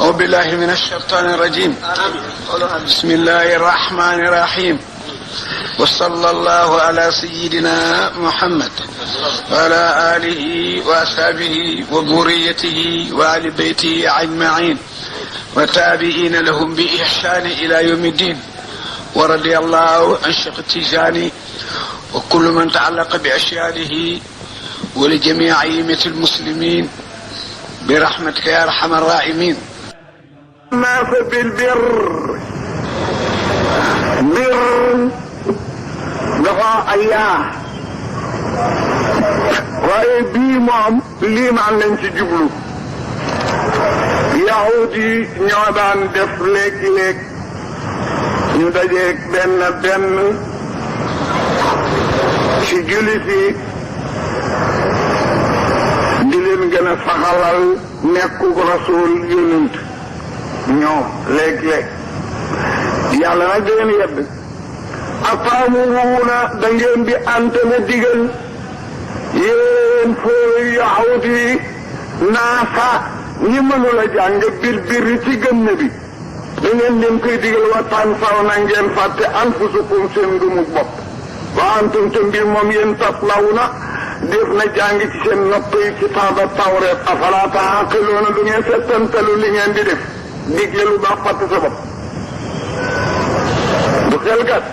أعوذ بالله من الشيطان الرجيم. بسم الله الرحمن الرحيم. وصلى الله على سيدنا محمد وعلى آله وأصحابه وذريته وآل بيته أجمعين وتابعين لهم بإحسان إلى يوم الدين. ورضي الله عن شيخ التجاني وكل من تعلق بأشياءه ولجميع أئمة المسلمين برحمتك يا أرحم الراحمين. الناس بالبر بر dafa ay yaa waaye bii moom liimaan lañ ci jublu. yahud yi ñoo daan def léeg-léeg ñu dajeeg benn ci jullit yi di leen gën a saxalal nekkug rasul yonent ñoom léeg-léeg yàlla nag da ngeen yedd ataamuruuna da ngeen di antene digal yéen fooy yahud yi naasa ñi mënula jàng bir ci gënn bi da ngeen leen koy digal wa tansaw na ngeen fàtte anfusukum seen ngëmu bopp wa antum te mbir moom yéen taslawna def na jàng ci seen nopp yi kitaaba tawreet afala taaqiluuna du ngeen settantalu li ngeen di def digle lu baax fàtte sa bopp bu xelkat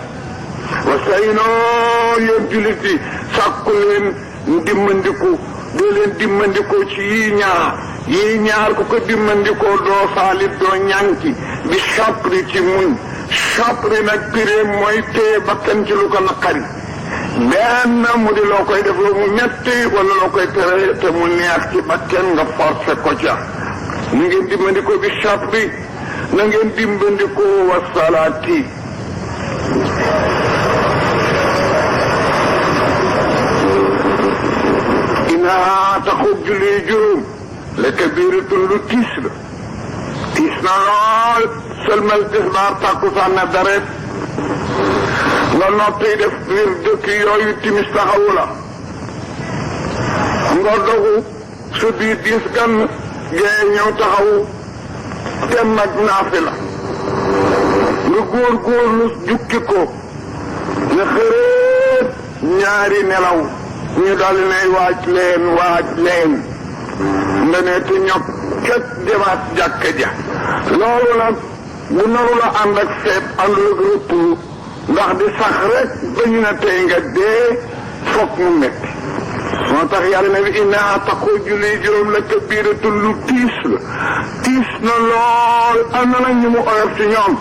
wasaynoo yéen jullit yi sàkku leen dimmandiku doo leen dimmandikoo ci yii ñaar ku ko dimmandikoo doo saalit doo ñànki bi sabri ci muñ sabri nag piree mooy téye bakkan ci lu ko naqari benn mu di loo koy def lu mu metti wala loo koy tere te mu neex ci bakkan nga forcé ko ca na ngeen dimmandikoo bi sabri na ngeen dimmandikoo wasalaati inaa taxut julli juróom la kabiratun lu tiis na lool sëlmal tisbaar takkusaan na daret nga noppi def biir dëkk yooyu timis taxawu la nga dogu su biir diis gan gee ñëw taxawu tem nag naafi la nga góorgóorlu jukki ko nga xëreet ñaari nelaw ñu daldi nay waaj leen nga ne te ñokk ket demaat jàkka ja loolu nag bu naru la ànd ak seet àndul ak rëpp ndax di sax rek ba ñu ne tey nga dee fokk mu metti moo tax yàlla ne bi inna taqu julli juróom la kabiratun lu tiis na lool am na nag ñu mu oyof ci ñoom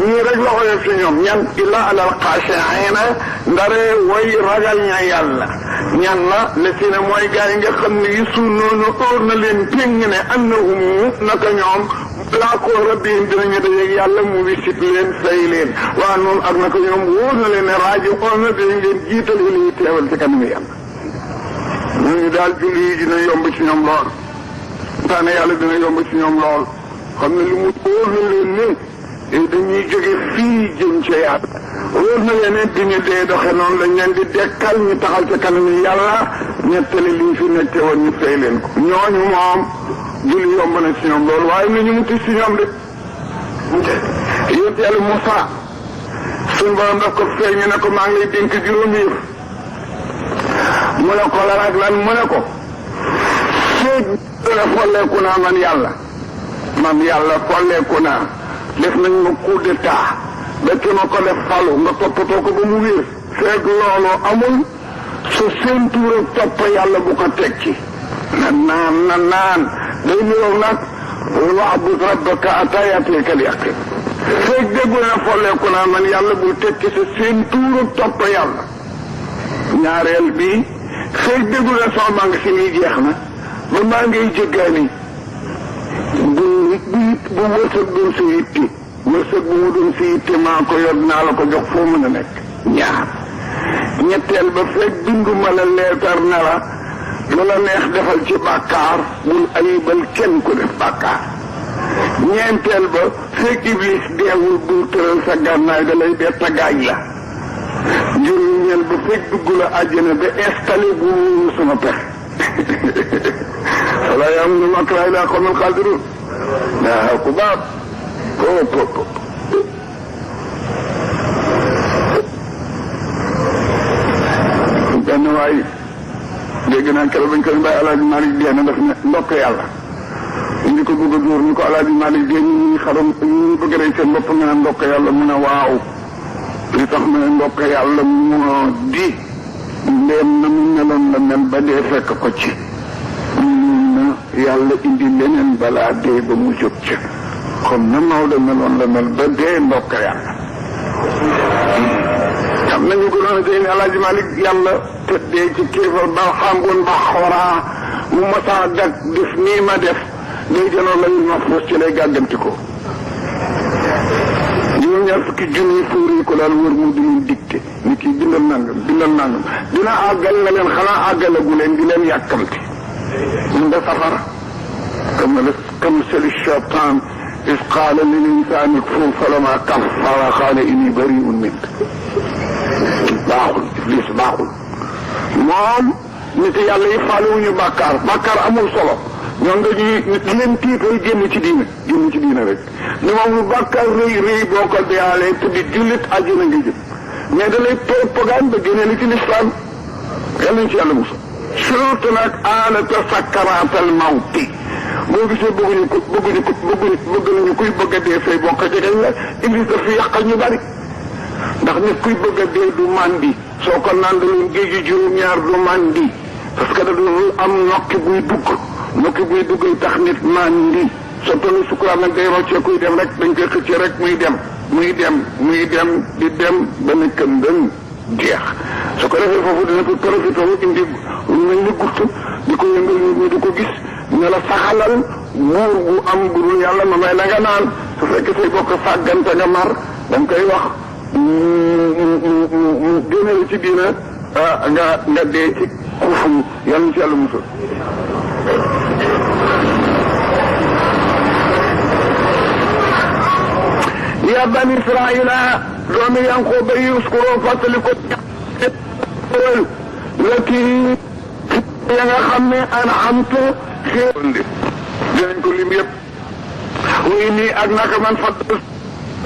ñii rek la oyof ci ñoom ñan illa alal xaashiina ndare way ragal ña yàlla ñan la le si ne mooy gaa yi nga xam ne yi sunnoonu óor na leen péng ne annahum naka ñoom laa ko rabbihim dinañu dajeeg yàlla mu wisit leen fay leen waa noonu ak naka ñoom wóor na leen ne rajo óor na dinañ leen jiital yi lay teewal ci kanamu yàlla ñooñu daal julli yi dina yomb ci ñoom lool taane yàlla dina yomb ci ñoom lool xam ne lu mu óor na leen ne dañuy jóge fii jëm ca yàlla wóor na leen ne bi ñu dee doxe noonu lañ leen di dekkal ñu taxal ca kanam yàlla ñettali liñ fi nekke woon ñu fay leen ko ñooñu moom julli yomb na ci ñoom loolu waaye nañu mu tis ci ñoom de yént yàlla Moussa suñ borom daf ko feeñ ñu ne ko maa ngi lay dénk juróomi yëf mu ne ko lan ak lan mu ne ko féeg dana folleeku naa man yàlla folleeku naa def nañ ma coup d'état ba ki ma ko def falu nga toppatoo ko ba mu wér feeg loolu amul sa séentuur ak topp yàlla bu ko tekki na naan day niroog nag wa'bud rabbaka hattaa ya'tiyakal yaqiin feeg déggu na folleeku naa man yàlla bul tekki sa séentuur ak topp yàlla ñaareel bi feeg déggu na sama maa ngi si nii jeex na ba maa ngay jéggaani bu wërsëg doon si yitti wërsëg bu mu doon si yitti maa ko yor naa la ko jox foo mën a nekk ñaar ñetteel ba fekk binduma la leetar ne la lu la neex defal ci bàkkaar bul ayibal kenn ku def bàkkaar ñeenteel ba fekk iblis deewul bul tëral sa gànnaay da lay bett gaañ la juróomeel ba fekk dugg la àjjana ba installé bu sama pexe wala ya'muru makra illal qawmul xaasiruun yaa ko baab ko benn waay dégg naa keroog bañ ko bàyyi Alaaji Malick dee na daf ne ndokk yàlla ñu ko bëgg a dóor ñu ko Alaaji Malick dee ñu xaram ñu bëgg rey seen bopp nga ne ndokk yàlla mu ne waaw li tax mu ne ndokk yàlla moo di ndéem na mu meloon la mel ba dee fekk ko ci na yàlla indi leneen balaa dee ba mu jóg ca comme na Maodo meloon la mel ba dee ndokk yàlla xam nañu ko doon seen Alaaji Malick yàlla tëddee ci kéefar ba xàngoon ba xoraa mu masaa dag def nii ma def day jënoo layul ma foos ci lay gàgganti ko juróom ñaar fukki junni fuuri ko daal wër mu di leen dicté ni kii bindal nangam dina àggal na leen xanaa àggalagu leen di leen yàkkamti mun da safara comme seli cheytaan is qaala lil insaani kfur falammaa kafara qaala inni bari'un minka baaxul iblis baaxul moom nit yàlla yi faalewuñu bàkkaar amul solo ñoom dañuy leen tiital génn ci diina rek ni moom lu bàkkaar rëy boo ko deyaalee te di jullit àjjana nga jëm mais da lay propagande ba génne li ci lislaam yàlla nañ ci yàlla musa surtout nag aanata sakkaraatal mawti boo gisee bëgg nañu kuy bëgg a dee say bokk jegeñ la iblis daf fi yàqal ñu bari ndax nit kuy bëgg a dee du mandi soo ko nandaloon géeju juróom-ñaar du mandi parce que da dul am nokki buy dugg tax nit mandi soo tollu sukuraat nag day roccee kuy dem rek dañ koy xëccee rek muy dem di dem ba ne këndën jeex su ko defee foofu dina ko profité indi lu mel ni gurtu di ko yëngal ñu di ko gis ne la saxalal buur bu am budul yàlla ma may la nga naan su fekkee say bokk sàggante nga mar da nga koy wax génne la ci diina nga dee ci kufu yàlla na ci yàlla musal ya bani israila doomi Yanqooba yi uskuru fàttali ko lati ya nga xam ne an'amtu xéewal dinañ ko lim yëpp wuy nii ak naka man fàttali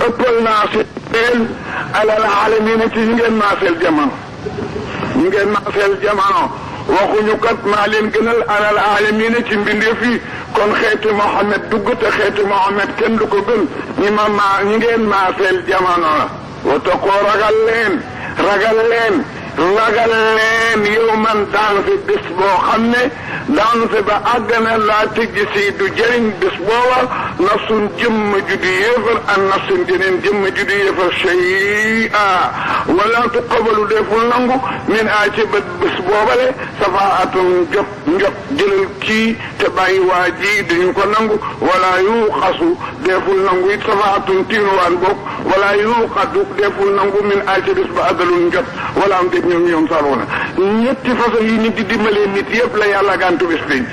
ëppal naa si teel alal aalamiina ci ñu ngeen maaseel jamono waxuñu kat maa leen gënal alal aalamiina ci mbindeef yi kon xeeti Mohamed dugg te xeeti Mohamed kenn du ko gën ñi ngeen maaseel jamono la wataqoo ragal leen yow man daanse bés boo xam ne daanse ba àgg na laa tëjji si du jëriñ bés booba nafsun jëmm ju di yéefar an nafsun jeneen jëmm ju di yéefar shay'a wala tuqabalu deful nangu min a ci bés boobale safaatun njot jëlal kii te bàyyi waa ji duñu ko nangu wala yuxasu deful nangu it safaatun tiinuwaan bopp wala yuxadu deful nangu min a ci bés ba àggalul njot wala am ñoom saroona ñetti façon yi nit di dimbalee nit yëpp la yàlla gàntu bés penc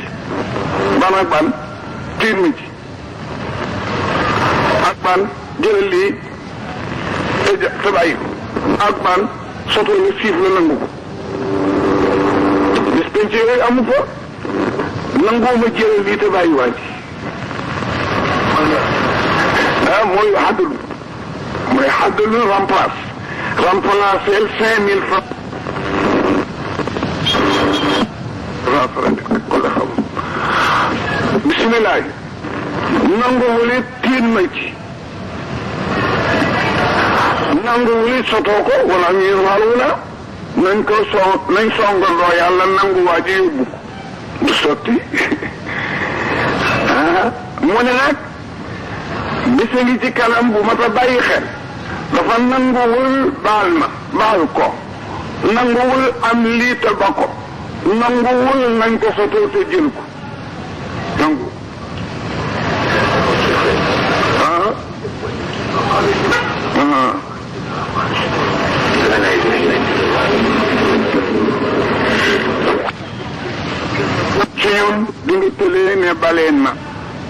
ban ak ban tiir mi ci ak ban jëlal lii te bàyyi ko ak ban soto la siif la nangu ko bés penc yooyu amu fa nanguuma jëlal lii te bàyyi waa ji mooy xaddalu remplacer 5000 francs wala xam bisimilah nanguwul it tiin ma ci nanguwul it sotoo ko wala ñuy waaru la nañ songandoo yàlla nangu waa ji yóbbu ko du sotti mu ne nag bisa ngi ci kanam bu mat a bàyyi xel dafa nanguwul baal ko nanguwul am lii te ba ko nanguwul nañ ko sotoo te jël ko nangu ci ñun di ngi tëlee ne baleen ma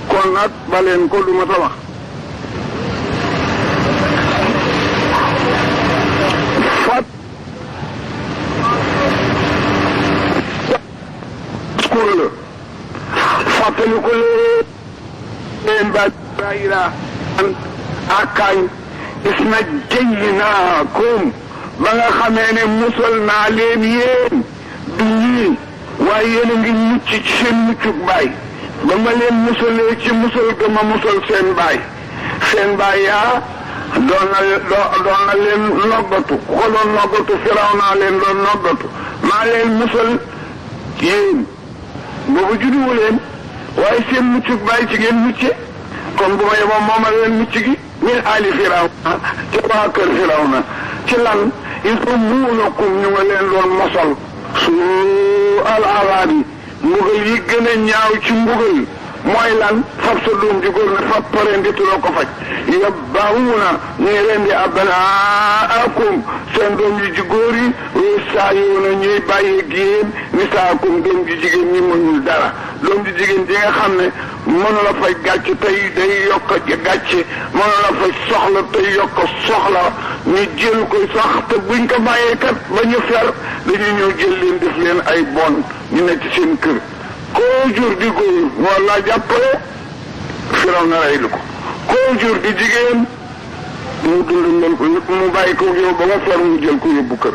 kon nag baleen ko du ma ta wax fàttali ko lee bayira akañ isnajjaynaakum ba nga xamee ne musal naa leen yéen du ñii waaye yéen a ngi mucc ci seen muccuk baay ba ma leen musalee ci musal ga ma musal seen baay yaa doon na leen noggatu ku ko doon noggatu Firawna leen doon noggatu maa leen musal yéen boobu judduwu leen waaye seen muccuk baay ci ngeen mucce kon bu ma yeboo moomal leen mucc gi min ali Firawna ci waa kër Firawna ci lan il faut muunakum ñu nga leen doon mosal su al arabi mbugal yi gën a ñaaw ci mbugal mooy lan fab sa doom ji góor ne fab parendituloo ko faj yabbahuuna ñuy rendi abnaakum seen doom ji góor yi yastahyiuna ñuy bàyyi yéen nisaakum doom ji jigéen ñi mënul dara doom ji jigéen ji nga xam ne mënu la faj gàcc tey day yokk gàcce mënu la faj soxla tey yokk soxla ñu jël ko sax te buñ ko bàyyee kat ba ñu fer dañu ñëw jël leen def leen ay bon ñu ne ci seen kër koo jur di góor walla jàppale Firawna rey lu ko koo jur di jigéen mu dund mu bàyyi ko yow ba nga fer mu jël ko yóbbu kër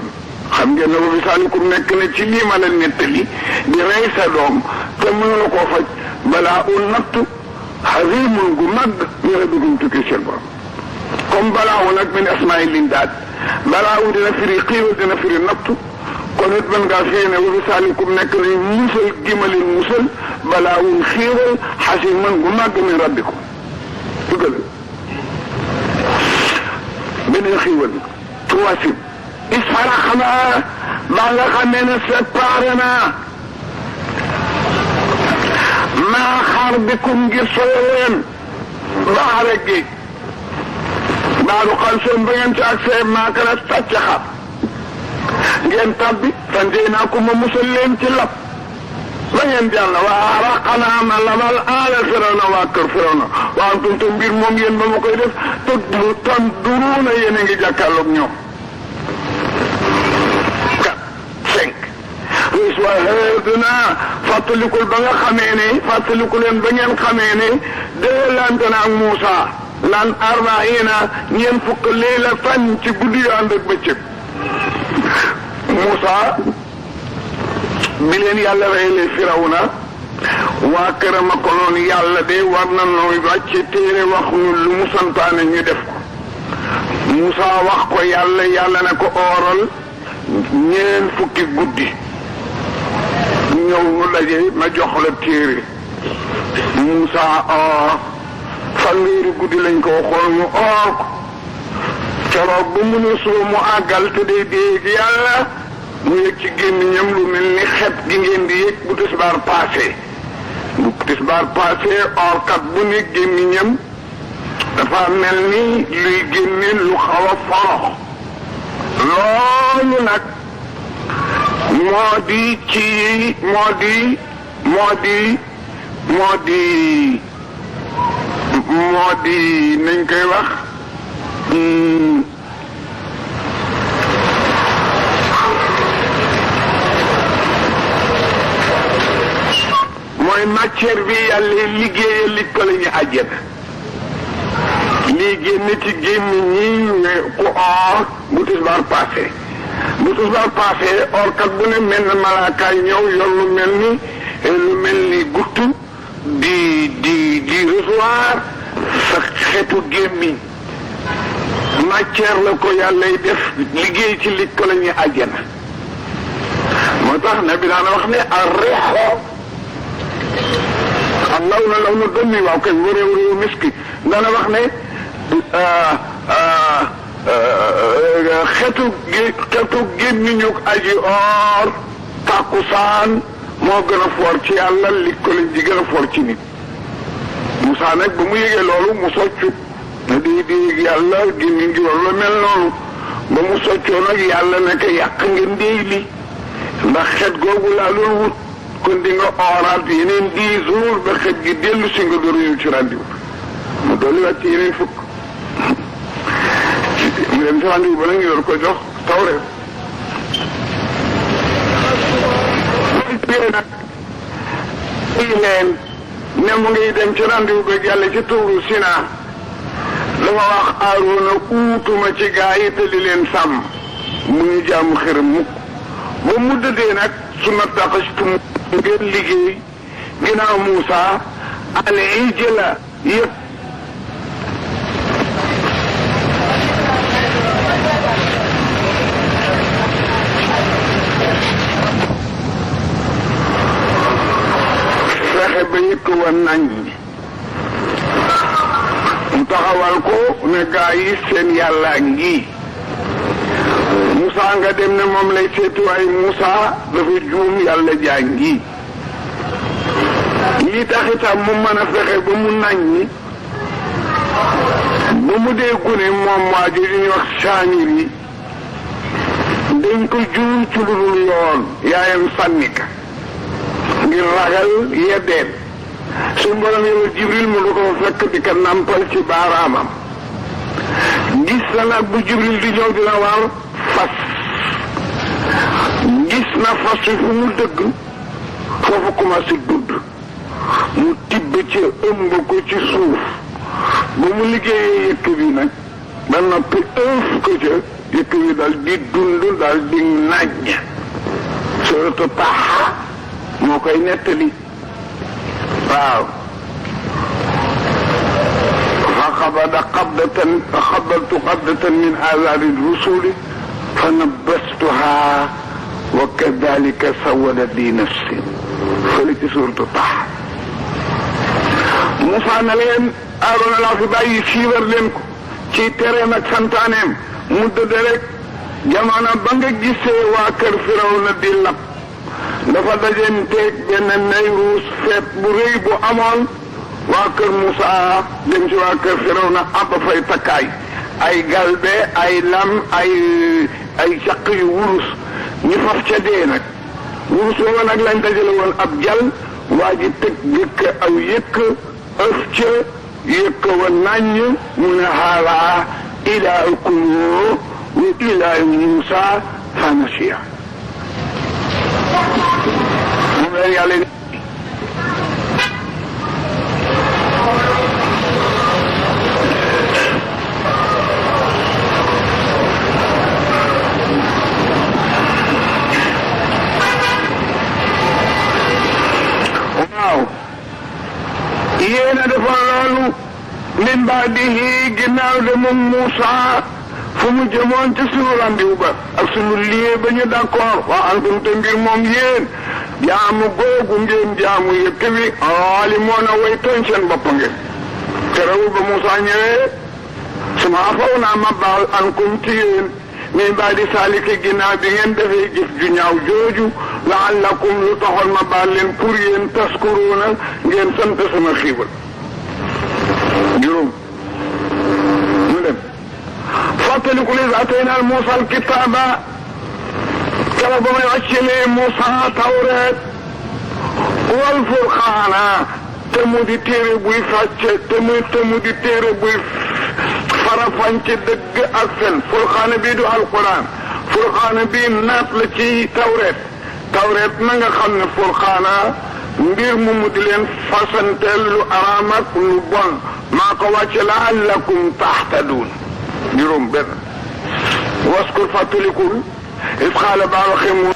xam ngeen ne ba bisaalikum nekk na ci lii ma la nettali di rey sa doom te mënu la koo faj balaa u nattu xasimun gu mag ñu ne dugum tukki seen borom comme balaa u nag min asmaai lindaat balaa u dina firi xiiwal dina firi nattu kon it mën ngaa fii ne wa bisaalikum nekk nañ musal gimalin musal balaa un xiiwal xasimun gu mag min rabbikum dugal beneen xiiwal tuwasim isfaraxna ba nga xamee ne séparé naa maa xaar bikum ngir solo leen baare géej baalu xal seen ba ngeen ci ak see maakala tàcc xar ngeen tabbi fanjey naa ko ma musal leen ci lap ba ngeen jàll waa raqanaa ma labal aala Firawna waa kër Firawna waa antum te mbir moom yéen ba ma koy def te tan duruuna yéen a ngi jàkkaarloog ñoom naa fàttalikul ba nga xamee ne fàttaliku leen ba ngeen xamee ne déelante na ak Muusa lan arbaina ñeen fukk leela fan ci guddi yu ànd ak bëccëg Muusa bi leen yàlla reyle Firawna waa këram a ko noonu yàlla de war na nooy wàcce téere wax ñu lu mu santaane ñu def ko Muusa wax ko yàlla ne ko ooral ñeen fukki guddi ñëw mu daje ma jox la téere Muusa oor fanweeri guddi lañ ko waxoon mu oor ko keroog bu mu ne suba mu àggal te day dégg yàlla mu yëg ci gémmiñam lu mel ni xet gi ngeen di yëg bu tisbaar passé bu tisbaar passé oorkat bu ne gémmiñam dafa mel ni luy génne lu xaw a forox loolu nag moo di nañ koy wax mooy matière bi yàlla liggéeyal li ko la ñu àjjana lii génn ci gémmiñ ñi ku oor bu tisbaar passé bu tisbaar passé orkat bu ne mel na malaakaay ñëw yor lu mel ni guttu di recevoir sa xeetu gémmiñ matière la ko yàllay def liggéey ci li ko la ñuy àjjana moo tax nabi daana wax ne ar-rihu allaw na law na dënni waaw kay wëréew miski daana wax ne xetu gémmiñu aji or tàkkusaan moo gën a foor ci yàlla li ko leen di gën a foor ci nit Musaa nag ba mu yëgee loolu mu soccu na di yàlla gémmiñ gi war la mel noonu ba mu soccoo nag yàlla ne ko yàq ngeen déy li ndax xet googu laa doon wut kon di nga ooraat yeneen 10 jours ba xet gi dellu si nga door ñëw ci rendez-vous mu dolli waat ci yeneen fukk mu dem ci rendez-vous ba nag ñu door ko jox Tawreet nag leen ne mu ngi dem ci randiwu beeg yàlla ci tuuru Sinaa dafa wax Aaroona uutuma ci gaa yi te di leen sàmm mu ñu jaamu xërëm mukk ba mu dëddee nag su ma taxastum ngeen liggéey ginnaaw Muusa al ijla yëpp fexe ba yëkk wa nañ mu taxawal ko ne gaa yi seen yàlla ngi Moussa nga dem ne moom lay seetu waaye Moussa dafa juum yàlla jaa ngi lii tax itam mu mën a fexe ba mu nañ ni ba mu dee gune moom waa ji ñuy wax Saamir yi dañ ko juum ci lu dul yoon yaayam sànni ka ngir ragal yeddeel suñu borom yow Jibril mu du ko fekk di ka nampal ci baaraamam gis na nag bu Jibril di ñëw dina war fas gis na fas wi fu mu dëgg foofu commencé dudd mu tibb ci ëmb ko ci suuf ba mu liggéeyee yëkk bi nag ba noppi ëf ko ca yëkk bi dal di dund dal di naññ suratu Taaha moo koy nettali waaw فخبرت قبضة من آثار الرسول فنبذتها وكذلك سولت لي نفسي فلك سورة طه Moussa na leen Aaroona laa fi bàyyi siiwar leen ko ci tereem ak santaaneem mu dëdd rek jamono ba nga gisee waa kër Firawna di lab dafa dajanteeg benn Nayruus feet bu rëy bu amoon waa kër Moussa dem ci waa kër Firawna ab fay takkaay ay galbe ay lam ay caq yu wurus ñu faf ca dee nag wurus booba nag lañ dajale woon ab jal waa ji tëg yëkk aw yëkk ëf ca yëkk wa naññ mu ne haala ilaahukum wa ilaahu Moussa fa nasiya mu leen yàlla yéena defoon loolu min baadihi ginnaaw de moom Moussa fu mu jëmoon ci sunu randiw ba ak sunu lié ba ñu d'accord waa antum te ngir moom yéen jaamu googu ngeen jaamu yëkk bi alimoon a way tooñ seen bopp ngeen terewul ba Moussa ñëwee suma afaw naa ma baal ankum ci yéen min baadi saalika ginnaaw bi ngeen defee jëf ju ñaaw jooju laallakum lu taxoon ma baal leen pour yéen taskuruuna ngeen sant sama xiibal juróom mu dem fàttaliku lis ataynaal Muusaa alkitaaba kala ba may wàccelee Muusaa tawreet wal furqaana te mu di téere buy fàcce te mu di téere buy farafànce dëgg ak fen furqaana bii du alquran furqaana bii naat la ci tawreet na nga xam ne furqaana mbir mu di leen fasanteel lu araam ak lu bon maa ko wàcce la'allakum tahtaduun juróom benn waskur fàttalikul is xaala baa waxe mu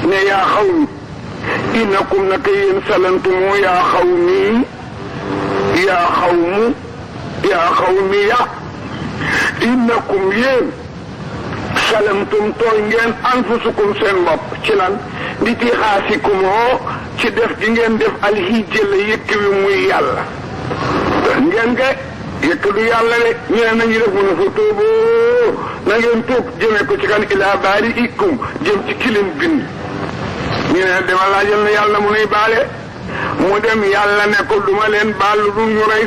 ne yaa xawmi innakum naka yéen salantumu yaa xawmi innakum yéen salamtum tooy ngeen anfusukum seen bopp ci lan di tixaasikumoo ci def gi ngeen def alhijja la yëkk wi muy yàlla ngeen ge yëkk du yàlla de ñu ne nañu def mu ne fa tuuboo na ngeen tuub jëmee ko ci kan ilaa baari'ikum jëm ci kilin bind ñu ne dama laajal na yàlla mu nuy baale mu dem yàlla ne ko duma leen baal lu dul ñu rey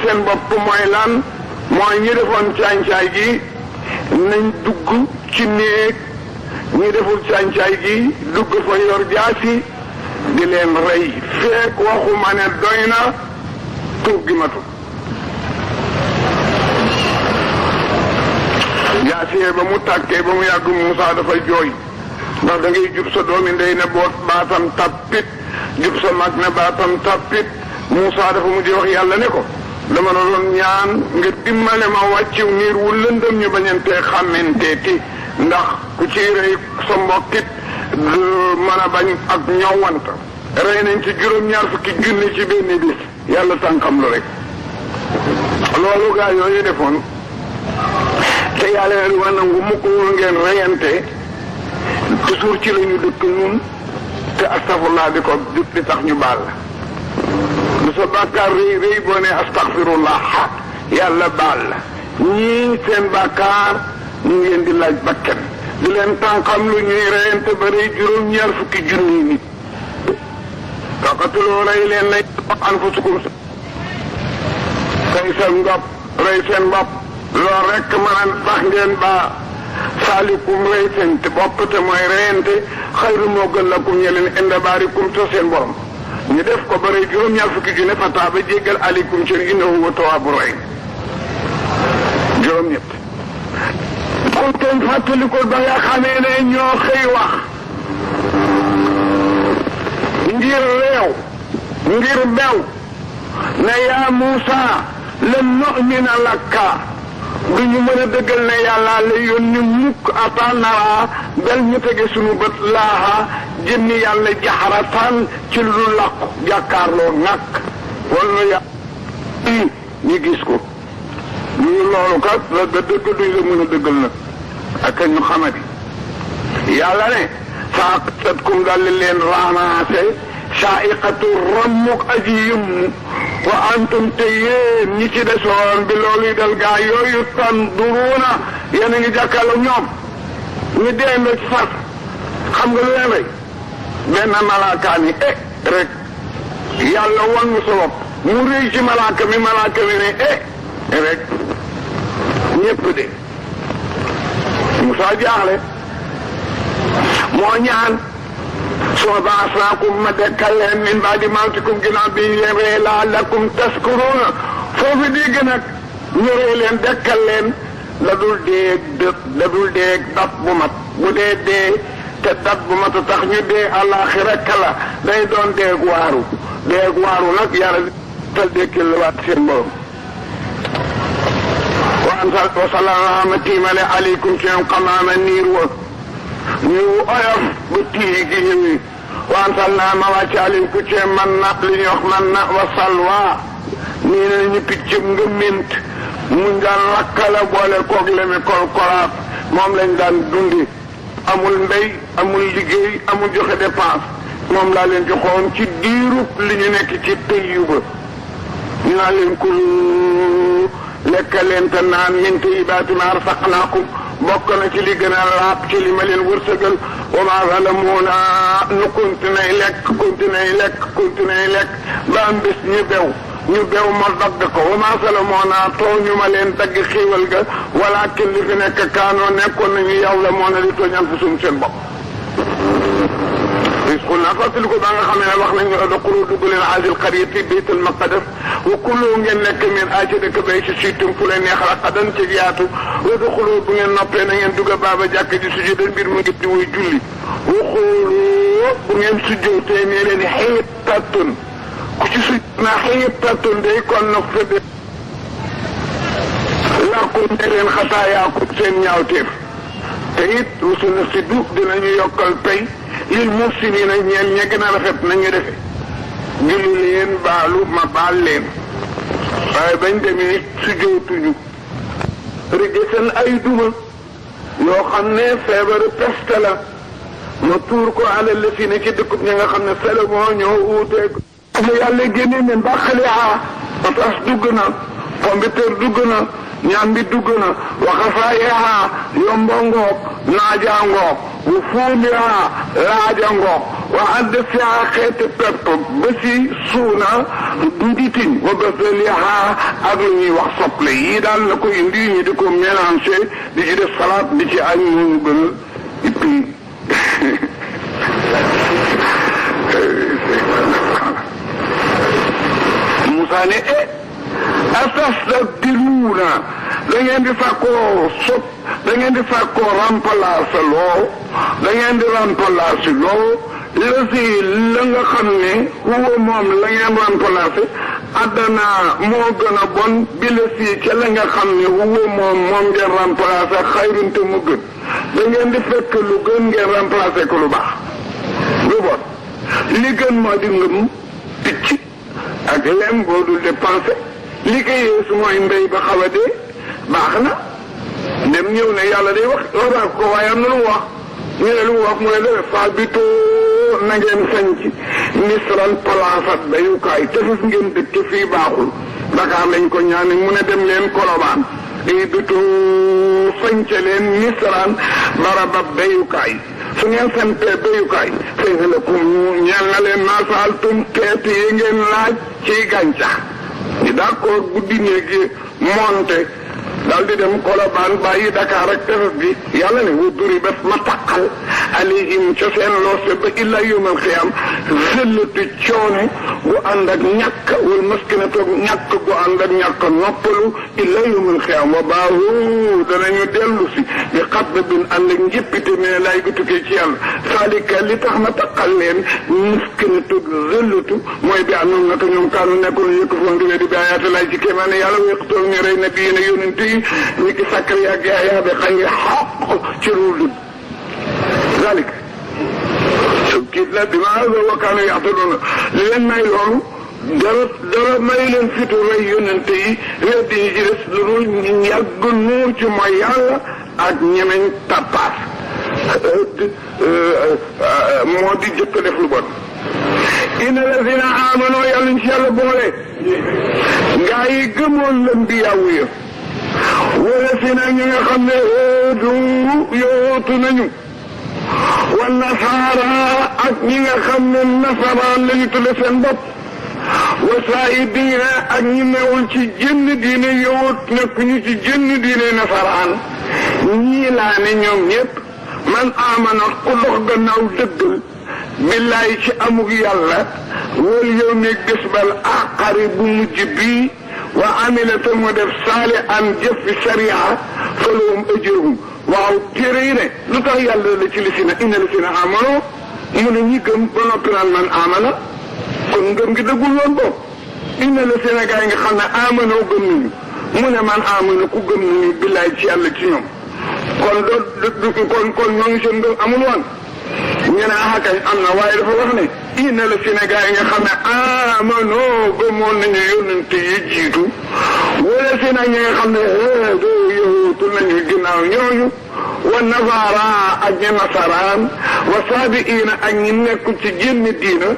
seen bopp mooy lan mooy ñi defoon càncaay gi nañ dugg ci néeg ñi deful càncaay gi dugg fa yor jaasi di leen rey feek waxuma ne doy na tuub gi matul jaasi ba mu tàkkee ba mu yàgg Moussa dafa jooy ndax da ngay jub sa doomi ndey ne boot baatam tappit jub sa mag ne baatam tappit Moussa dafa mujj wax yàlla ne ko dama la doon ñaan nga dimbale ma wàcciw niir wu lëndëm ñu bañantee xàmmenteeti ndax ku ci rey sa mbokkit mën a bañ ak ñowanta rey nañ ci juróom-ñaar fukki junni ci benn bis yàlla tànkam lu rek loolu gaa yooyu defoon te yàlla ne duma nangu mukk ngeen reyante toujours ci la ñu dëkk ñun te astafurlaa di ko di tax ñu baal la lu sa bàkkaar rëy rëy boo ne astaxfirullah yàlla baal la ñii seen bàkkaar ñu ngi leen di laaj bakkan di leen tànqam lu ñuy reyante ba rëy juróom-ñaar fukki junni nit taqatuloo rey leen lay anfusukum rey seen bopp rey seen bopp loolu rek mën a tax ngeen ba saalikum rey seen te bopp te mooy reyante xayru moo gën lakum ñe leen inda baarikum te seen borom ñu def ko ba rey juróom-ñaar fukki junne fataa ba jéggal alikum seen innahu huwa tawaabu rahim juróom-ñett kon kenn fàttalikul ba nga xamee ne ñoo xëy wax ngir réew ngir bew ne yaa Muusa lan nu'mina laka du ñu mën a dëggal ne yàlla la yónni mukk ata nara bel ñu tege sunu bët laaha jëmmi yàlla jaxaratan ci lu làqu jàkkaarloo ñàkk wala yàlla ñu gis ko ñu loolu kat la da dëgg duñ la mën a dëggal nag ak ñu xamadi yàlla ne saaqatkum dal leen ramassé saaiqatu rammuk aji yum wa antum te yéen ñi ci desoon bi loolu yi dal gaa yooyu tanduruuna yéen a ngi jàkkaarloo ñoom ñu dee na ci fas xam nga lu leen rey benn malaaka ni rek yàlla wan mu sa bopp mu réy ci malaaka mi ne rek ñépp de Musaa jaaxle moo ñaan soo baasnaakum ma dekkal leen min baadi mawtikum ginnaaw bi ñu leen ree la'allakum tashkuruuna foofu dégg nag ñu ree leen dekkal leen la dul dee dat bu mat bu dee dee te dat bu mat a tax ñu dee àllaaxira kala day doon deeg waaru nag yàlla tal dekkil la waat seen borom wa sallallahu ma tiimale aleykum ci ñoom xamaama niir wa ñu oyof ba tii gi ñëwi wansal naa ma wàcc alim ku ci man na li ñuy wax man na wa salwa nii na ñu piccam nga mint muñ daan lakkala boole koog lemi kolkolaat moom lañ daan dundi amul mbéy amul liggéey amul joxe dépense moom laa leen joxoon ci diirub li ñu nekk ci tëyu ba ñu naa leen ku lekk leen te naan min tayyibaati maa razaqnaakum bokk na ci li gën a laab ci li ma leen wërsëgal wa maa zalamuuna nu continué lekk ba am bés ñu bew ma dagg ko wa maa zalamuuna tooñu ma leen dagg xiiwal ga walaakin li fi nekk kaanoo nekkoon nañu yazlamuuna di tooñ anfusahum seen bopp. qul naa fàttali ko ba nga xam ne wax nañu udxulu dugg leen haazihil qaryati baytal maqdis wa kulu ngeen lekk min aaci dëkk bay si siitum fu leen neex ragadan ci yaatu udxulu bu ngeen noppee na ngeen dugg baaba jàkk ji sujuudan mbir mu ngi di woy julli wa qulu bu ngeen sujjootee nee leen hiittatun ku ci sujjoot na hiittatun day kon nag fëdde lakum ne leen xataayaakum seen ñaawteef te it rusuna si du dinañu yokkal pay lil muhsiniina ñeel ña gën a rafet nañu defe julli leen baalu ma baal leen waaye bañ demee sujjootuñu rëgg seen ay duma yoo xam ne feebaru peste la ma tuur ko alal la fi ne ci dëkkub ña nga xam ne Salomon ñoo uuteeg mu yàlla génne ne mbaqaliha patas dugg na pombiteer dugg na ñambi dugg na waxasaayeha yombo ngoog naaja ngoog bu fuumiha laaja ngoog wa add fiha xeeti pepp ba si suuna nditin wa basaliha ak lu ñuy wax soble yii daal la ko indi ñu di ko mélangé di ci def salade di ci añ ñu gën et puis Moussa ne atastabdiluuna da ngeen di fàkkoo da ngeen di fàkkoo remplacer loo da ngeen di remplacer loo lasi la nga xam ne huwa moom la ngeen remplacé addana moo gën a bon bi lasi ca la nga xam ne huwa moom ngeen remplacé xayrun te mu gën da ngeen di fekk lu gën ngeen remplacé ko lu baax lu bon li gën moo di ngëm picc ak lem boo dul dépensé li ko yeesu mooy mbéy ba xaw a dee baax na dem ñëw ne yàlla day wax loolu ko waaye am na lu mu wax ñu ne lu mu wax mooy la fa bi too na ngeen sañc misral palaasat bayukaay tefes ngeen dëkk fii baaxul Dakar lañ ko ñaani mu ne dem leen Kolobaan di too sañce leen misran barabab bayukaay su ngeen santee bayukaay fay na la ko ñeel na leen nasaaltum keet yi ngeen laaj ci gàncax di d'accord guddi néegi monte daal di dem Kolobaan bàyyi Dakar ak tefes bi yàlla ne wu duri bés ma taqal alayhim ca seen loose ba illa yawmal xiyaam zëllatu coone gu ànd ak ñàkk wal maskinatu ñàkk gu ànd ak ñàkk noppalu illa yawmal xiyaam wa baahu danañu dellu si bi xatba bin ànd ak njëppite mais lay gu tukkee ci yàlla salika li tax ma taqal leen maskinatu zëllatu mooy bi anoon naka ñoom kaanu nekkoon yëkk foon di weddi bi ayaati lay ci kéemaane yàlla wéqtoog ñu rey nabi yi ne yonent yi ñi ki Sakariya ak Yahya bi xañ ngi xaq ci ruudul zalik kiit la bi ma wa kaanu yaxtadoona li leen may loolu dara may leen fitu rey yonente yi weddi yi ci des lu dul yàgg nuur ci mooy yàlla ak ñemeñ tappaas moo di jëkk def lu bon inna lazina amano yàlla ñu ci yàlla boole gaa yi gëmoon leen di yàwu ya wala si nag ñi nga xam ne yootu nañu wa nasaara ak ñi nga xam ne nasaraan lañu tudde seen bopp wa saayidiina ak ñi newul ci jënn diine yoot nekk ñu ci jënn diine nasaraan ñii laa ne ñoom ñépp man amana ku dox gannaaw dëggal billaay ci amug yàlla wal yow meeg bés bal aqari bu mujj bii wa amila te mu def saali an jëf fi sariya falahum ajruhum waaw téere yi ne lu tax yàlla la ci li si na inna li si na amano mu ne ñi gëm ba noppi naan man amana kon ngëm gi dëggul woon boobu inna li si na gaa yi nga xam ne amano gëm nañu mu ne man amana ku gëm nañu billaay ci yàlla ci ñoom kon ñoo ngi seen ngëm amul woon ñu ne ah kañ am na waaye dafa wax ne inna la Sénégal yi nga xam ne amanoo gëmoon nañu yónnante yi jiitu wala Sénégal ñi nga xam ne yowutu nañu ginnaaw ñooñu wa nasaara ak ñi nasaraan wa saabiina ak ñi nekk ci génn diina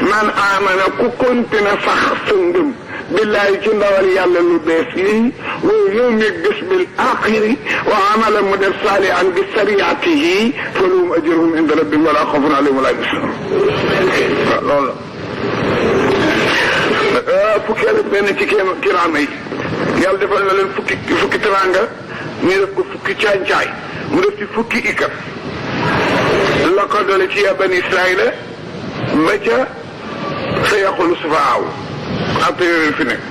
man amana ku continue sax sa ngëm billahi ci ndawal yàlla lu bees lii wa yawmi bés bil aaxiri wa amala mu def saalihan bi sariatihi fa lahum ajruhum inda rabbihim wala xawfun alayhim wala hum yaxzanun loolu la fukkeel ak benn ci kiraama yi yàlla defal na leen fukki teraanga ñu def ko fukki caay-caay mu def ci fukki ikab la ko dale ci ya bani Israaïla ba ca sa yaqulu sufahaaw après yooyu fi nekk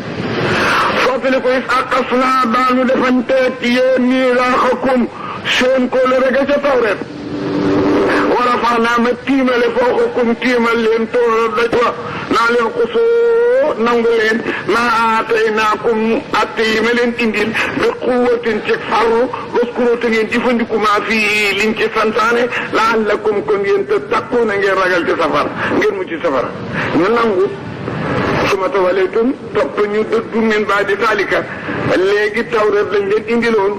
fàttali ko is aqas naa baanu defanteeg yéen miiraaxakum seen kóllëre ga ca Tawreet wa rafaanaa ma tiimale fawqakum tiimal leen toora daj wa naa leen xusoo nangu leen maa aataynaakum atte yi ma leen indil bi quwwatin ci farlu waskuru te ngeen jëfandiku maa fii liñ ci santaane laallakum kon ngeen te takkuuna ngeen ragal ci safar ngeen mu ci safara ñu nangu suma tawalaytum topp ñu dëddu min baadi zalika léegi Tawreet lañ leen indiloon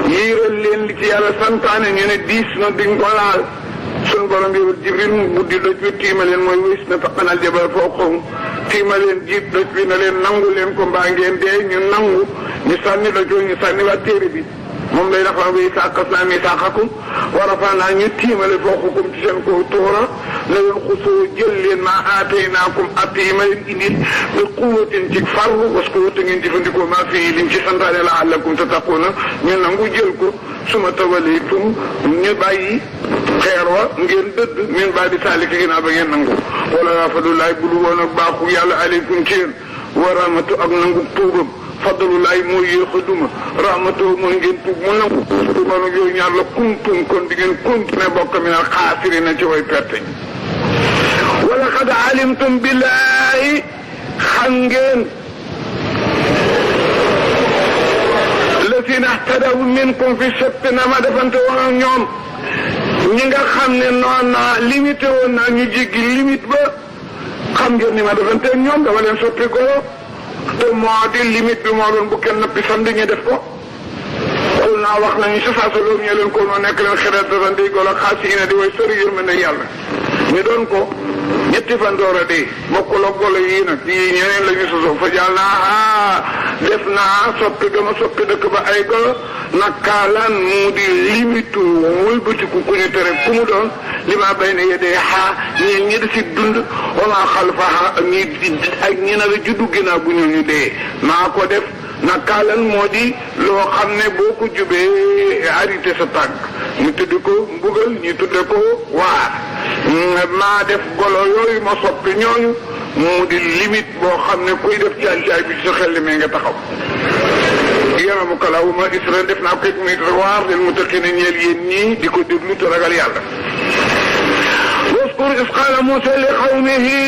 yiiral leen li ci yàlla santaane ñu ne diis na duñ ko laal sun borom yow Jibril mu buddi doj bi tiima leen mooy wis na faqanal jabal fawqahum tiima leen jiit doj bi na leen nangu leen ko mbaa ngeen dee ñu nangu ñu sànni doj ñu sànni waa téere bi moom lay dafa bi saqas naa misaaqakum wa rafanaa ñu tiimale fawqakum ci seen kaw tuura la leen xusoo jël leen maa aataynaakum at yi ma leen indil bi quwwatin ci farlu waskuru te ngeen jëfandikoo maa fii liñ ci santaane la'allakum tattaquuna ñu nangu jël ko suma tawallaytum ñu bàyyi xeer wa ngeen dëdd min ba'di zaalika ginnaaw ba ngeen nangu wala fadlullaahi bul woon ak baaxu yàlla aleykum ci yéen wa rahmatu ak nangu tuubam fadlullahi mooy yéex a duma rahmatuhu mooy ngeen tuub mu nangu tuuba nag yooyu ñaar la kuntum kon di ngeen continuer bokk mi nal xaasiri na ci way perte qad alimtum billahi xam ngeen lazina ihtadaw minkum fi sabti na ma defante woon ak ñoom ñi nga xam ne noon naa limité woon naa ñu jéggi limite ba xam ngeen ni ma defante ak ñoom dama leen soppi ko te moo di limite bi moo doon bu kenn nappi samedi ñu def ko xul naa wax nañu si saa sa loolu ñu leen ko noo nekk leen xereet dara ndey golo xaasi ina di way sori yërmande yàlla ñu doon ko ñetti fan door a dee bokkul ak golo yii nag yii ñeneen la ñu sosoo fa jàll naa def naa soppi gama soppi dëkk ba ay golo nakaalaan mu di limitu wëlbatiku ku ñu tere ku mu doon li ma bay ne yedee xaa ñii ñi di si dund wala xalfaha ak ñi nar a juddu ginnaaw bu ñu dee maa ko def nakaalan moo di loo xam ne boo ko jubee arrêté sa tànk ñu tudde ko mbugal ñu tudde ko waar maa def golo yooyu ma soppi ñooñu mu di limite boo xam ne kuy def caay-caay bi sa xel li mee nga taxaw yaramu kalawuma isra def naa ko muy waar del mu tëqi ne ñeel yéen ñii di ko déglu te ragal yàlla waskur is qaala Muusaa li qawmihi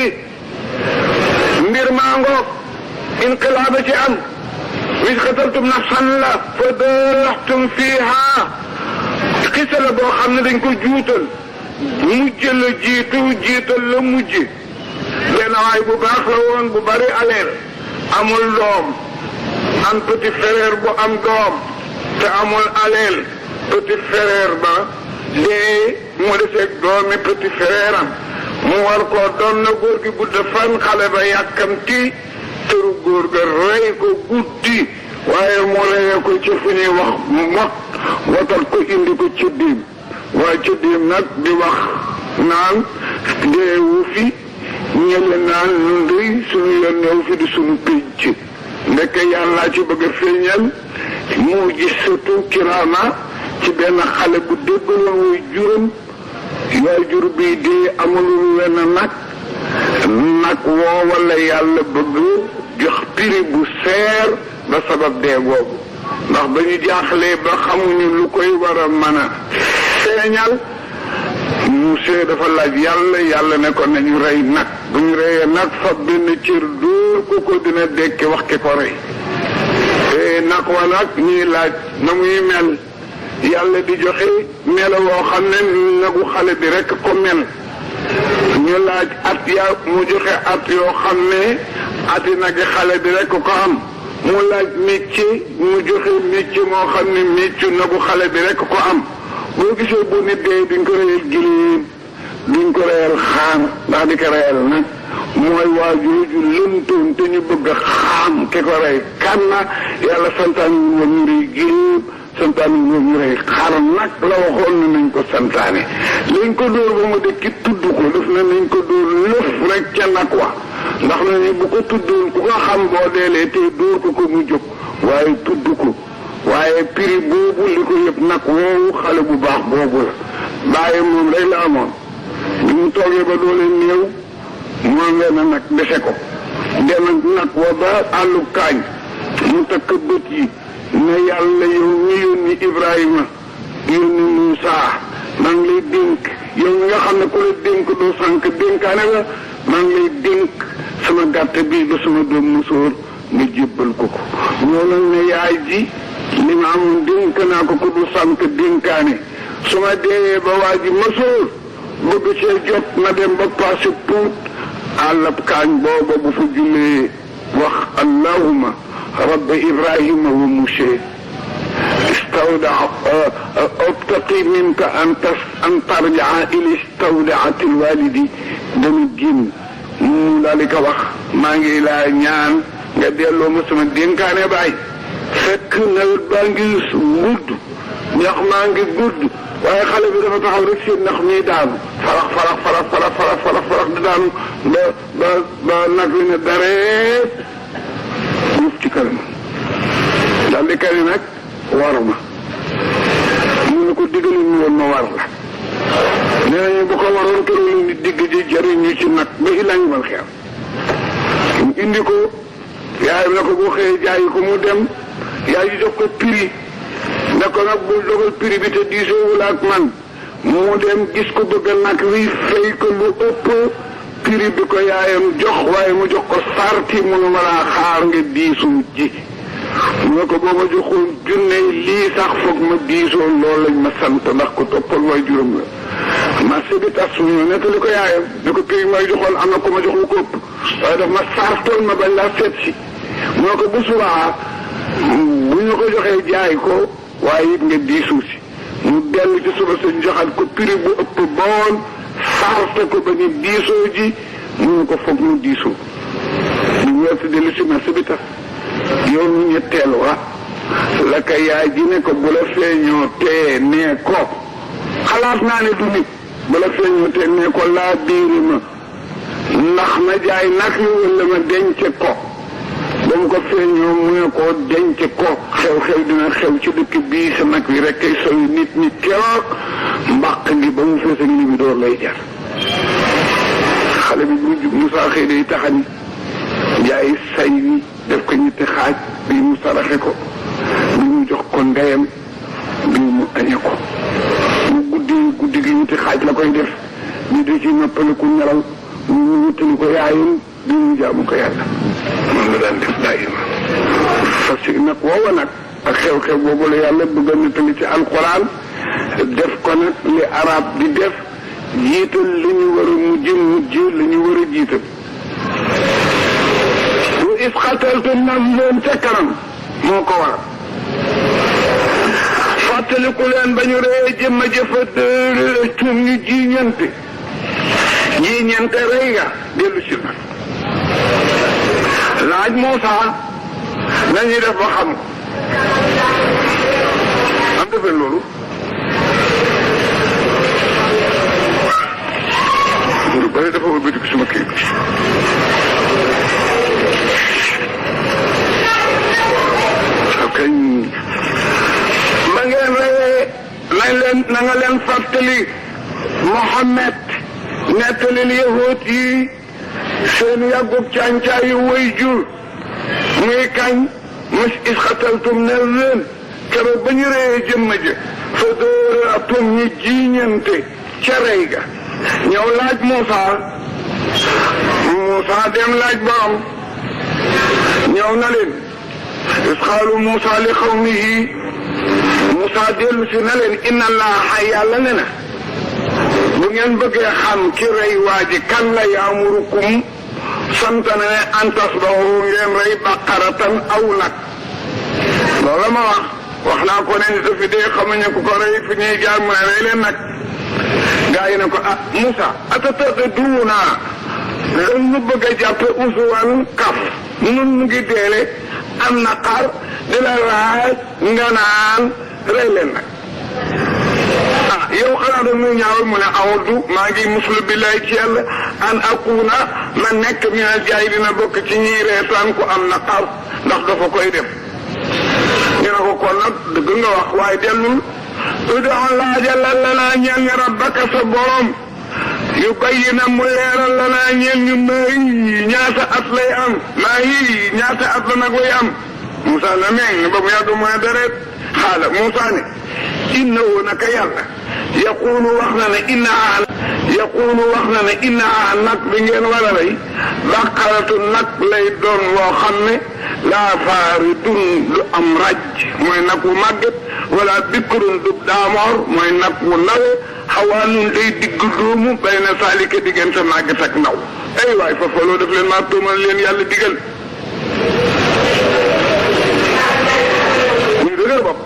mbir maa ngoog inqilaaba ci am wis qataltum nafsan la fa daraxtum fiiha xisa la boo xam ne dañ ko juutal mujj la jiital la mujj benn waay bu baax la woon bu bari aleel amul doom am petit frère bu am doom te amul aleel petit frère ba dee mu deseeg doomi petit frère am mu war koo doon na góor gi gudd fan xale ba yàkkamti tëru góor ga rey ko guddi waaye mu reyee ko ci fu ñuy wax mot watal ko indi ko ci diim waaye ci diim nag di wax naan deewu fi ñële naan ñun dey suñu yoon ñëw fi di suñu pénc ndeke yàlla ci bëgg a feeñal mu gis surtout kiraama ci benn xale bu déggaloon muy juróom yaay jur bii dee amulul wenn nag woo wala yàlla bëgg jox prix bu seer ba sabab dee boobu ndax ba ñu jaaxlee ba xamuñu lu koy war a mën a feeñal Musaa dafa laaj yàlla ne ko nañu rey nag bu ñu reyee nag fa benn cër dóor ko dina dekki wax ki ko rey te nag wa nag ñuy laaj na muy mel yàlla di joxe melo woo xam ne nagu xale bi rek ko mel ñu laaj at ya mu joxe at yoo xam ne ati nagi xale bi rek ko am mu laaj métier mu joxe métier moo xam ne métier nagu xale bi rek ko am boo gisee bu nit dee duñ ko reyal giléem duñ ko reyal xaam ndax di ko reyal nag mooy waajooju lëntoon te ñu bëgg a xaam ki ko rey kan na yàlla santaane woon ñu rey giléem santaane woon ñu rey xar nag la waxoon ne nañ ko santaane lañ ko dóor ba mu dëkki tudd ko def na nañ ko dóor lëf rek ca nag wa ndax na ni bu ko tuddoon ku ko xam boo deelee te dóor ko mu jóg waaye tudd ko waaye prix boobu li ko yëpp nag woowu xale bu baax boobu la bàyyi moom rek la amoon bi mu toogee ba doole néew moom wenn nag dese ko dem nag wa ba àllu kaañ mu takk bët yi ne yàlla yow mi yónni Ibrahima yónni Muusaa maa ngi lay dénk yow mi nga xam ne ku la dénk doo sànk dénkaane la maa ngi lay dénk sama gàtt bii ba sama doom musóor nga jébbal ko ñoo nag ne yaay ji li ma amoon dénk naa ko du sànk dénkaane su ma deewee ba waa ji musóor bëgg cee jot na dem ba passé tuut àllab kaañ booba bu fa jullee wax allahuma rabba ibrahima wa Muusaa istawdaa abtaqi minka an tarjaa ila istawdaati alwalidi dana génn mu daal di ko wax maa ngi laa ñaan nga delloo ma sama dénkaane baay fekk nawet baa ngi gudd ñax maa ngi gudd waaye xale bi dafa taxaw rek seen ndax mi daanu farax di daanu ba nag wi ne dareet guuf ci kanam daal di kani nag waruma mu ne ko diggali ñu woon ma war la nee nañu bu ko waroon këroolu ni digg ji jariñu ci nag ba ilaa ngi mal xeer mu indi ko yaayam ne ko boo xëyee jaayi ko mu dem yaay ji jox ko prix ne ko nag bul dogal prix bi te diisoowul ak man mu dem gis ko bëgg nag wi fay ko lu ëpp prix bi ko yaayam jox waaye mu jox ko sarti munu ma laa xaar nga diisoo ji mu ne ko boo ma joxoon junne lii sax foog ma diisoo loolu lañ ma sant ndax ko toppal waay juróom la marché bi tas mu ñëw nettali ko yaayam ne ko prix may joxoon am na ko ma jox lu ko ëpp waaye daf ma sartoon ma bañ laa seet si mu ne ko bu subaa bu ñu ko joxee jaay ko waaye it nga diisu si mu dellu ci suba sa joxaat ko prix bu ëpp boon sarte ko ba ñu diisoo ji mu ne ko foog mu diisoo ñu weesu dellu si marché bi tas yow ñu ñetteel wa la ka yaay ji ne ko bu la feeñoo tee nee ko xalaat naa ne du nit bu la feeñoo tee nee ko laa biiri ma ndax ma jaay nag yi wala ma denc ko ba mu ko feeñoo mu ne ko denc ko xew-xew dina xew ci dëkk bii sa nag wi rek kay sowi nit ñi keroog mbàq gi ba mu fees ak li bi door lay jar xale bi bu Moussa xëy day taxani jaay say wi def ko ñetti xaaj bii mu saraxe ko bii mu jox ko ndeyam bii mu añe ko mu guddi gi ñetti xaaj la koy def bii di ci noppaliku nelaw ñu wutali ko yaayam bii mu jaamu ko yàlla moom la daan def daayima parce que nag woowa nag ak xew-xew boobu la yàlla bëgg a nettali ci alquran def ko nag li arab di def jiital li ñu war a mujj li ñu war a jiital lu isqataltum nafsan ca kanam moo ko waral fàttaliku leen ba ñu ree jëmma jëfa tum ñu jiiñante rey nga dellu si nag laaj Muusa nañuy def ba xam am defee loolu lu bari dafa wëlbatiku suma kii kañ ma ngeen reyee na nga leen fàttali Muhammad nettalil yahuud yi seen yàggug càncaayu way jur muy kañ mus isxataltum ne leen keroog ba ñu reyee jëmma ja fa dóoratum ñi jiiñante ca rey ga ñëw laaj Muusa dem laaj borom ñëw na leen isxaalu Muusa li xawmihi Muusa dellu si na leen inna Allaha yàlla ne na bu ngeen bëggee xam ki rey waa ji kan la yaamurukum sant na ne an tasbahu ngeen rey baqaratan aw nag loolu ma wax naa ko ne nit a fi dee xamuñu ku ko rey fi ñuy jaar mu ne rey leen nag gaa yi ne ko ah Muusa atataxiduuna lan ñu bëgg a jàppe usuwan kaf nun mu ngi deele am na xar di la laaj nga naan rey leen nag ah yow xanaa doon muy ñaawal mu ne awdu maa ngi muslu billahi ci yàlla an akuna ma nekk mi na jaay dina bokk ci ñiy reetaan ku am na xar ndax dafa koy def ñu ne ko kon nag dëgg nga wax waaye dellul udoon laajal lanaa ñeel ñu rabbaka sa borom yu bayyina mu leeral lanaa ñeel ñu maa yi ñaata at lay am maa yi ñaata at la nag lay am Muusa na meŋ ba mu yàgg mu ne deret xaala Muusa ne innahu naka yàlla yaqulu wax na ne innaha nag bi ngeen war a rey baqaratu nag lay doon loo xam ne laa faaridun lu am raj mooy nag wu màgget wala bikrun du daamoor mooy nag wu ndawe xawaanun day digg doomu bayna saalika diggante màgget ak ndaw ay waay fa faloo def leen maa tuumal leen yàlla digal ñu dëgër bopp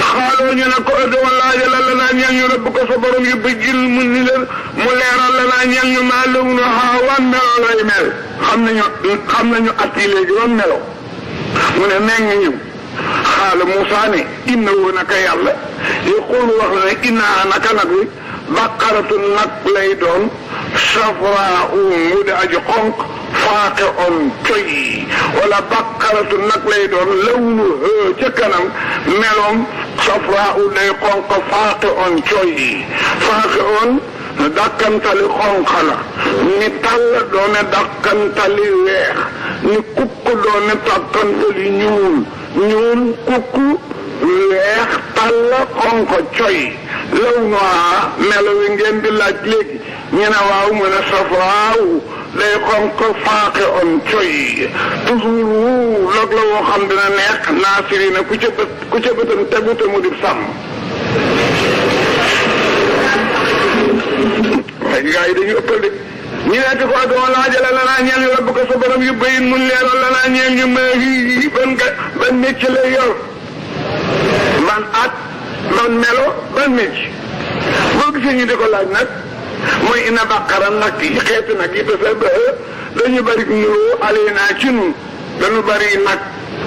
xaaloo ñu ne ko ëdd wala yàlla la naa ñeel ñu rëbb ko sa borom yu bëggil mu ni leen mu leeral la naa ñeel ñu maa lëw nu wan melo lay mel xam nañu at yi léegi wan melo mu ne meŋ ngi ñëw xaala Muusa ne inna woo naka yàlla yaqulu wax na ne inna naka nag wi baqaratu nag lay doon safraa mu di aji xonq faaqe on coy wala baqaratu nag lay doon lawnu ca kanam meloom safraa day xonq faaqe on coy faaqe on dàkkantali xonq la ni tàll doone dàkkantali weex ni kukk doone dàkkantali ñuul kukk weex tàll xonq coy law noa melo wi ngeen di laaj léegi ñu ne waaw mu ne safraaw day xonq faaqe on coy toujours log la woo xam dina neex naasiri na ku ca bëtam tegu te mu di sàmm waaye gaa yi dañu ëppal de ñu neeti ko doo laajale lanaa ñeel yu rabb ko sa borom yu bayin mun leeral lanaa ñeel ñu maahi ban mécc lay yor ban at ban melo ban mécc boo gisee ñu di ko laaj nag mooy ina baqara nag yi xeetu nag yi dafa ba dañu bari nuroo alee naa ci nun dañu bari nag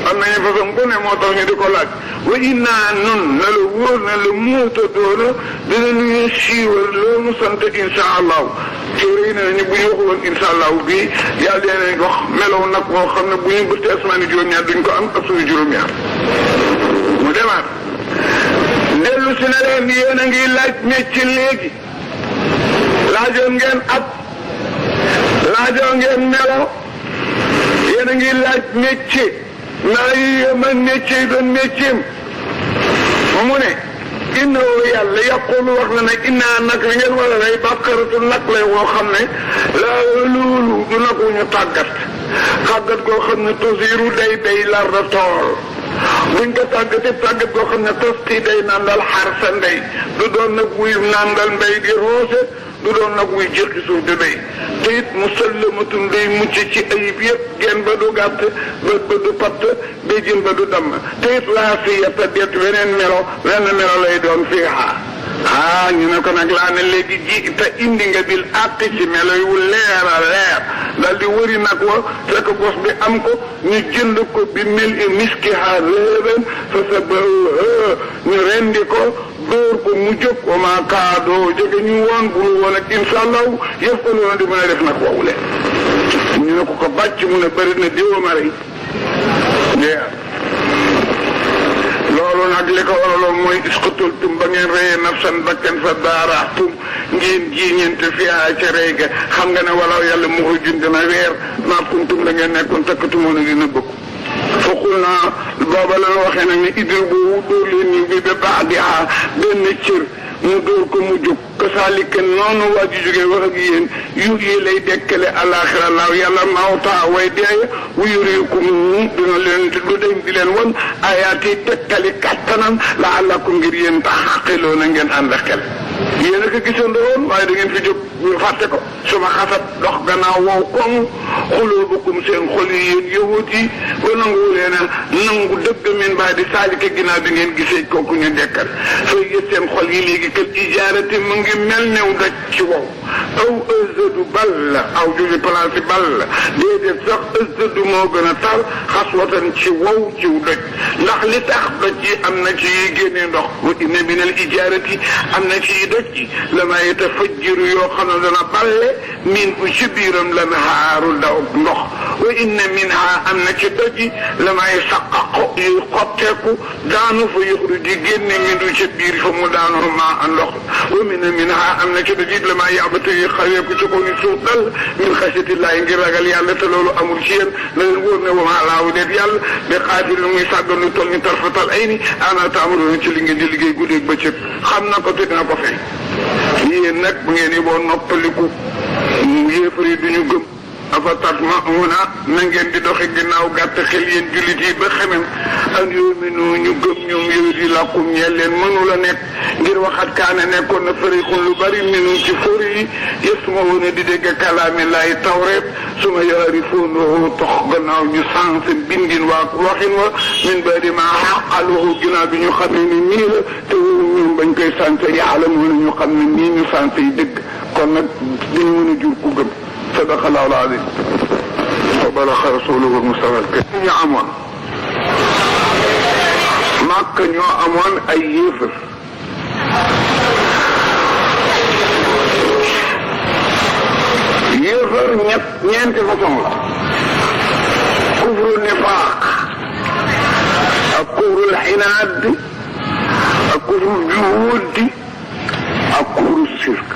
am nañu façon bu ne moo tax ñu di ko laaj wa innaa nun na la wóor na la muuta doona dinañu siiwal loolu sant insha allahu téere yi ne nañu bu ñu waxuloon insha allahu bii yàlla dinañ wax melow nag moo xam ne bu ñu bëttee asmaani juróom-ñaar duñ ko am ak suñu juróom-ñaar mu demaat dellu si na leen yéen a ngi laaj mécc léegi laajoon ngeen at laajoon ngeen melo yéen a ngi laaj mécc naa yi man mécc yi doon méccam mu ne innahu yàlla yaqulu wax na ne innaa nag li ngeen war a rey bàkkaratu nag lay woo xam ne laa loolu du nag wu ñu tàggat koo xam ne tosiru day lar da tool buñ ko tàggat koo xam ne tosti day nandal xar sa ndey du doon nag wuy nandal mbay di roose du doon nag wuy jëkki suuf di béy te it musallamatun day mucc ci ayib yëpp genn ba du gàtt bët ba du patt béjjën ba du damm te it laa fi yetta det wenn melo lay doon fii ñu ne ko nag laa ne léegi ji te indi nga bil àq ci melo yu leer a leer dal di wëri nag wa fekk gos bi am ko ñu jënd ko bi mil i miski ha léeben fa sa ba ñu rendi ko dóor ko mu jóg wa maa kaadoo jóge ñu woon bul woon ak insha allahu yëf ko loona di mën a def nag woowu leen ñu ne ko bàcc mu ne bëri na diwama rey loolu nag li ko waraloon mooy isqutultum ba ngeen reyee nafsan bakkan fa daaraxtum ngeen jiiñente fiyaa ca rey ga xam nga ne walaw yàlla muxrijun dina weer maa kuntum la ngeen nekkoon takkatumoon a dina bëgg foqul naa booba la waxee nag ne idri boobu dóor leen ñu bi ba baax di benn cër mu dóor ko mu jóg kasaalika noonu waa ji jógee wax ak yéen yu yi lay dekkale alaxira laaw yàlla mawtaa way deey wu yuriikum dina leen du deñ di leen won ayaati tekkali kattanam la'allakum ngir yéen taxaqiloo na ngeen ànd xel yéen a ko gisandoo woon waaye da ngeen fi jóg ñu fàtte ko suma xasat dox gannaaw wow koŋ xuluubukum seen xol yi yéen yahut yi ba nangu leen a nangu dëgg min baay di saalika ginnaaw bi ngeen gisee kooku ñu dekkal sooy gis seen xol yi léegi kal ijaarati mu ngi mel new daj ci wow aw ëzadu bal la aw jugi place bal la déedéet sax ëzadu moo gën a tar xaswatan ci wow ciw doj ndax li tax doj yi am na ci yi génnee ndox wa inna min al ijaarati am na ci yi doj yi la ma yatafajjiru yoo xam ne dana balle min bu ci biiram la nahaaru daw ndox wa inna minha am na ci doj yi la may saqaqo yuy xotteeku daanu fa yuxru di génne min du ci biir fa mu daanu maa ndox wa minha am na ci doj yi la may yabatu yi xaweeku ci ko ñu suuf dal min xasiyatillahi ngir ragal yàlla te loolu amul ci yéen na leen wóor ne wa maa laahu déet yàlla bi xaadir muy sàggan lu toll ni tarfatal ay ni ana taamaroon ci li ngeen di liggéey guddeeg bëccëg xam na ko te dina ko fay yéen nag bu ngeen yiboo noppaliku yéefar yi duñu gëm afa tatma'una na ngeen di doxe ginnaaw gàtt xel yéen jullit yi ba xemem an yu'minu ñu gëm ñoom yowit yi lakum ñeel leen mënu la nekk ngir waxat kaane nekkoon na fariqun lu bari minu ci fori yi yasma'una di dégg kalaami laay tawreet suma yaarifuunahu tox gannaaw ñu sens bindin waa waxin wa min ba'di ma aqaluhu ginnaaw bi ñu xamee ni nii la te ñoom bañ koy sens ya'lamuuna ñu xam ne nii ñu sens yi dëgg kon nag dañu mën a jur ku gëm sadaqa Allahu al-azim wa balaga rasuluhu al-mustafa al-karim ñu amoon Makka ñoo amoon ay yéefar yéefar ñeenti façon la kufru nifaaq ak kufru al-inaad ak kufru juhud ak kufru shirk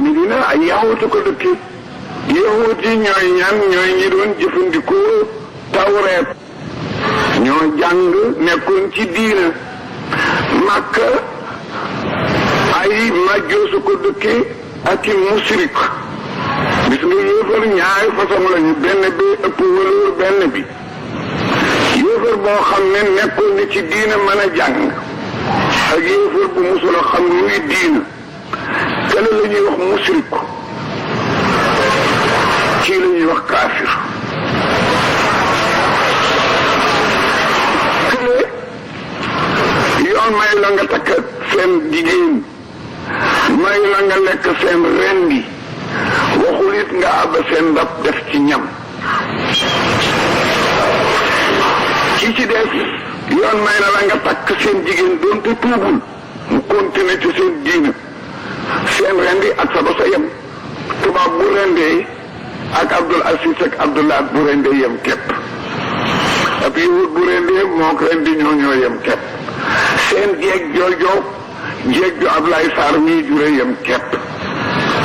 Medina ay yahuut ko dëkk yahuut yi ñooy ñan ñooy ñi doon jëfandikoo tawreet ñoo jàng nekkoon ci diina Makka ay majjoosu ko dëkkee ak i musrik gis nga yéefar ñaari façon lañu benn bi ëpp wëloor benn bi yéefar boo xam ne nekkoon ni ci diina mën a jàng ak yéefar bu musul a xam luy diina kële la ñuy wax musrik kii la ñuy wax kaafir kële yoon may la nga takk seen jigéen may la nga lekk seen rendi waxul it nga àbb seen ndab def ci ñam ki ci des yoon may na la nga takk seen jigéen doonte tuubul mu continuer ci seen diina seen rendi ak sa ba sa yem tubaab bu rendee ak Abdul Aziz ak Abdullah bu rendee yem képp ab yowut bu rendee moo ko rendi ñoo yem képp seen jeeg joojoo jeeg ju Ablaye Sarr mii jure yem képp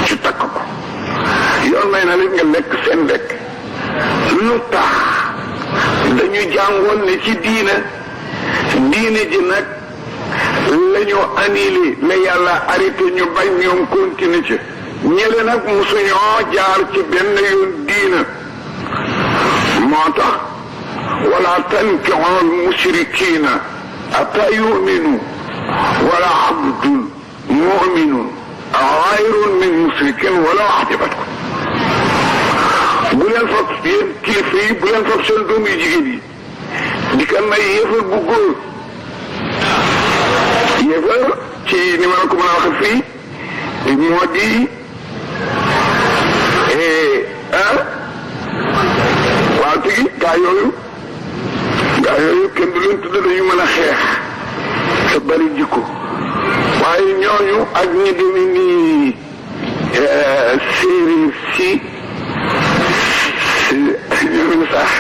ci takk ko yoon may na leen nga lekk seen lekk lu tax dañu jàngoon ne ci diine ji nag la ñu annulé la yàlla arrêté ñu bañ ñoom continuer ci ñële nag musuñoo jaar ci benn yoon diina moo tax wala tankihul mushrikina hatta yuminu wala abdun muminun xayrun min musrikin wala ajabatkum bu leen fab yéen kilifa yi bu leen fab seen doom yu jigéen yi di ko may yéefar bu góor yéefar ci ni ma la ko mën a waxe fii moo di waaw tigi gaa yooyu kenn du leen tudd dañu mën a xeex te bari jikko waaye ñooñu ak ñi deme ni séeréer si ñoom sax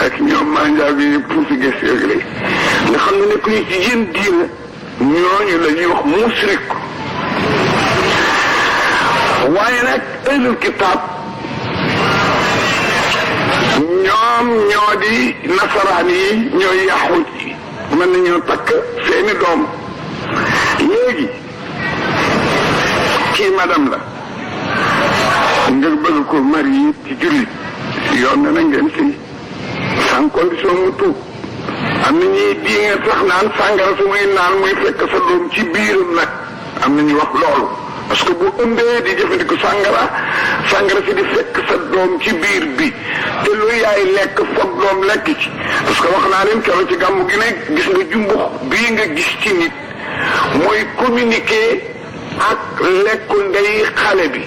ak ñoom manjaa bi portugais yooyu la nga xam ne nekk ñu ci yéen diina ñooñu la ñuy wax musrik waaye nag ahlul kitaab ñoom ñoo di nasaraan yi ñooy yaxut yi mën nañoo takk seeni doom léegi kii madame la nga bëgg ko marié ci jullit yoon na ngeen si sans condition mu tuub am na ñuy di nga sax naan sàngara su muy naan muy fekk sa doom ci biiram nag am na ñu wax loolu parce que bu ëmbee di jëfandiku sàngara si di fekk sa doom ci biir bi te lu yaay lekk foog doom lekk ci parce que wax naa leen keroog ci gàmmu gi ne gis nga jumbux bii nga gis ci nit mooy communiquer ak lekku ndey xale bi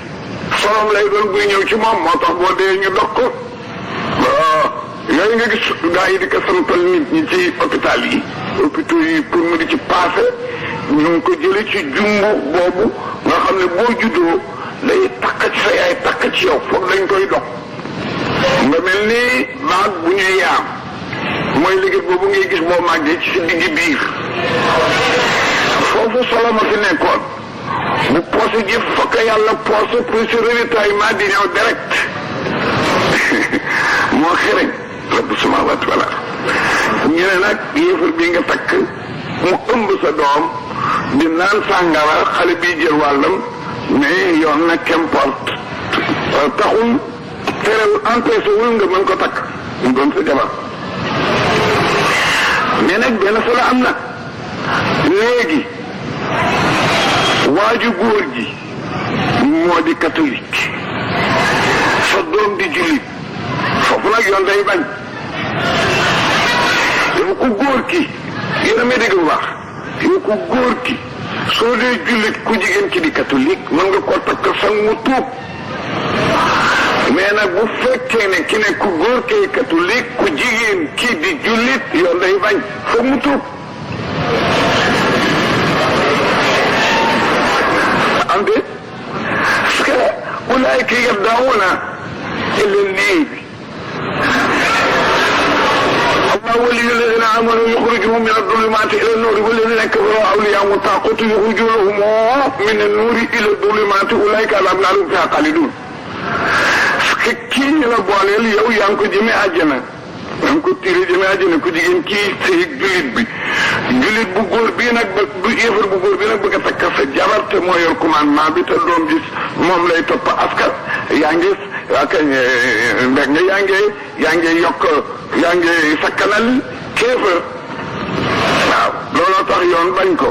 solom lay doon buy ñëw ci moom moo tax boo dee ñu dog ko yooyu nga gis gaa yi di ko santal nit ñi ci hôpital yi hôpitaux yi pour mu di ci passé ñu ngi ko jële ci jumbu boobu nga xam ne boo juddoo day takk ci sa yaay takk ci yow foog dañ koy dog nga mel ni baag bu ñuy yaam mooy liggéey boobu ngay gis boo màggee ci sa diggi biir foofu solo ma fi nekkoon bu poose ji fokk yàlla poose pour si ravitaillement di ñëw direct moo xereñ rabbu samawati wal ard ñu ne nag yéefar bi nga takk mu ëmb sa doom di naan sàngara xale bi jël wàllam mais yoon nag qu'importe taxul terewul empêché wul nga mën ko takk mu doon sa jabar mais nag benn solo am na léegi waaju góor gi moo di catholique sa doom di jullit foofu nag yoon day bañ yow ku góor ki yéen a may dégg bu baax yow ku góor ki soo dee jullit ku jigéen ki di catholique mën nga ko takk sang mu tuub mais nag bu fekkee ne ki ne ku góor kee catholique ku jigéen ki di jullit yoon day bañ foog mu tuub am de parce que ulaayka yad'uuna ila al-liibi الله ولي الذين امنوا يخرجهم من الظلمات الى النور والذين كفروا اولياءهم الطاغوت يخرجونهم من النور الى الظلمات اولئك على نار فيها خالدون kii la booleel yow yaa ngi ko jëmee àjjana danga ko tiré jëme àjjana ku jigéen kii sëy jullit bi jullit bu góor bii nag bu yéefar bu góor bii nag bëgg a takk sa jabar te moo yor commandement bi te doom gis moom lay topp askan yaa ngi waa kañ mbeg nga yaa ngi yokk yaa ngi sakkanal kéefar waaw looloo tax yoon bañ ko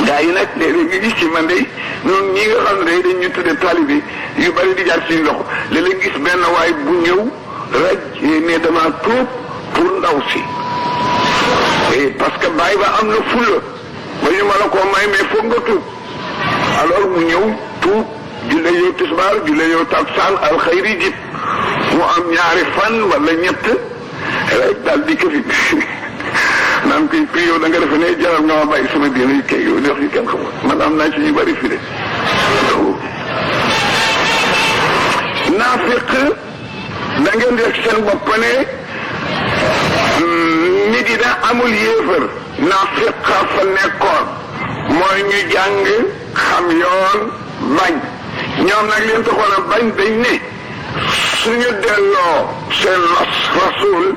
gaa yi nag léeg-léeg nga gis ci man de noonu ñi nga xam ne dañ ñu tudde taalibe yu bari di jaar suñu loxo léeg-léeg gis benn waay bu ñëw raj ne dama tuub pour ndaw si parce que bàyyi ba am na fulla ba ñu ma la koo may mais foog nga tuub alors mu ñëw tuub julle yow tisbaar julle yow takkusaan alxayri jib mu am ñaari fan wala ñett rek daal di ko fi naan koy prix yow da nga defe ne jaral nga ma bàyyi sama diine yi kay yow di wax yu kenn xamul man am naa ci ñu bari fi de naafiq da ngeen def seen bopp ne Medina amul yéefar naafiq fa nekkoon mooy ñu jàng xam yoon bañ ñoom nag leen taxoon a bañ dañ ne suñu delloo seen rasul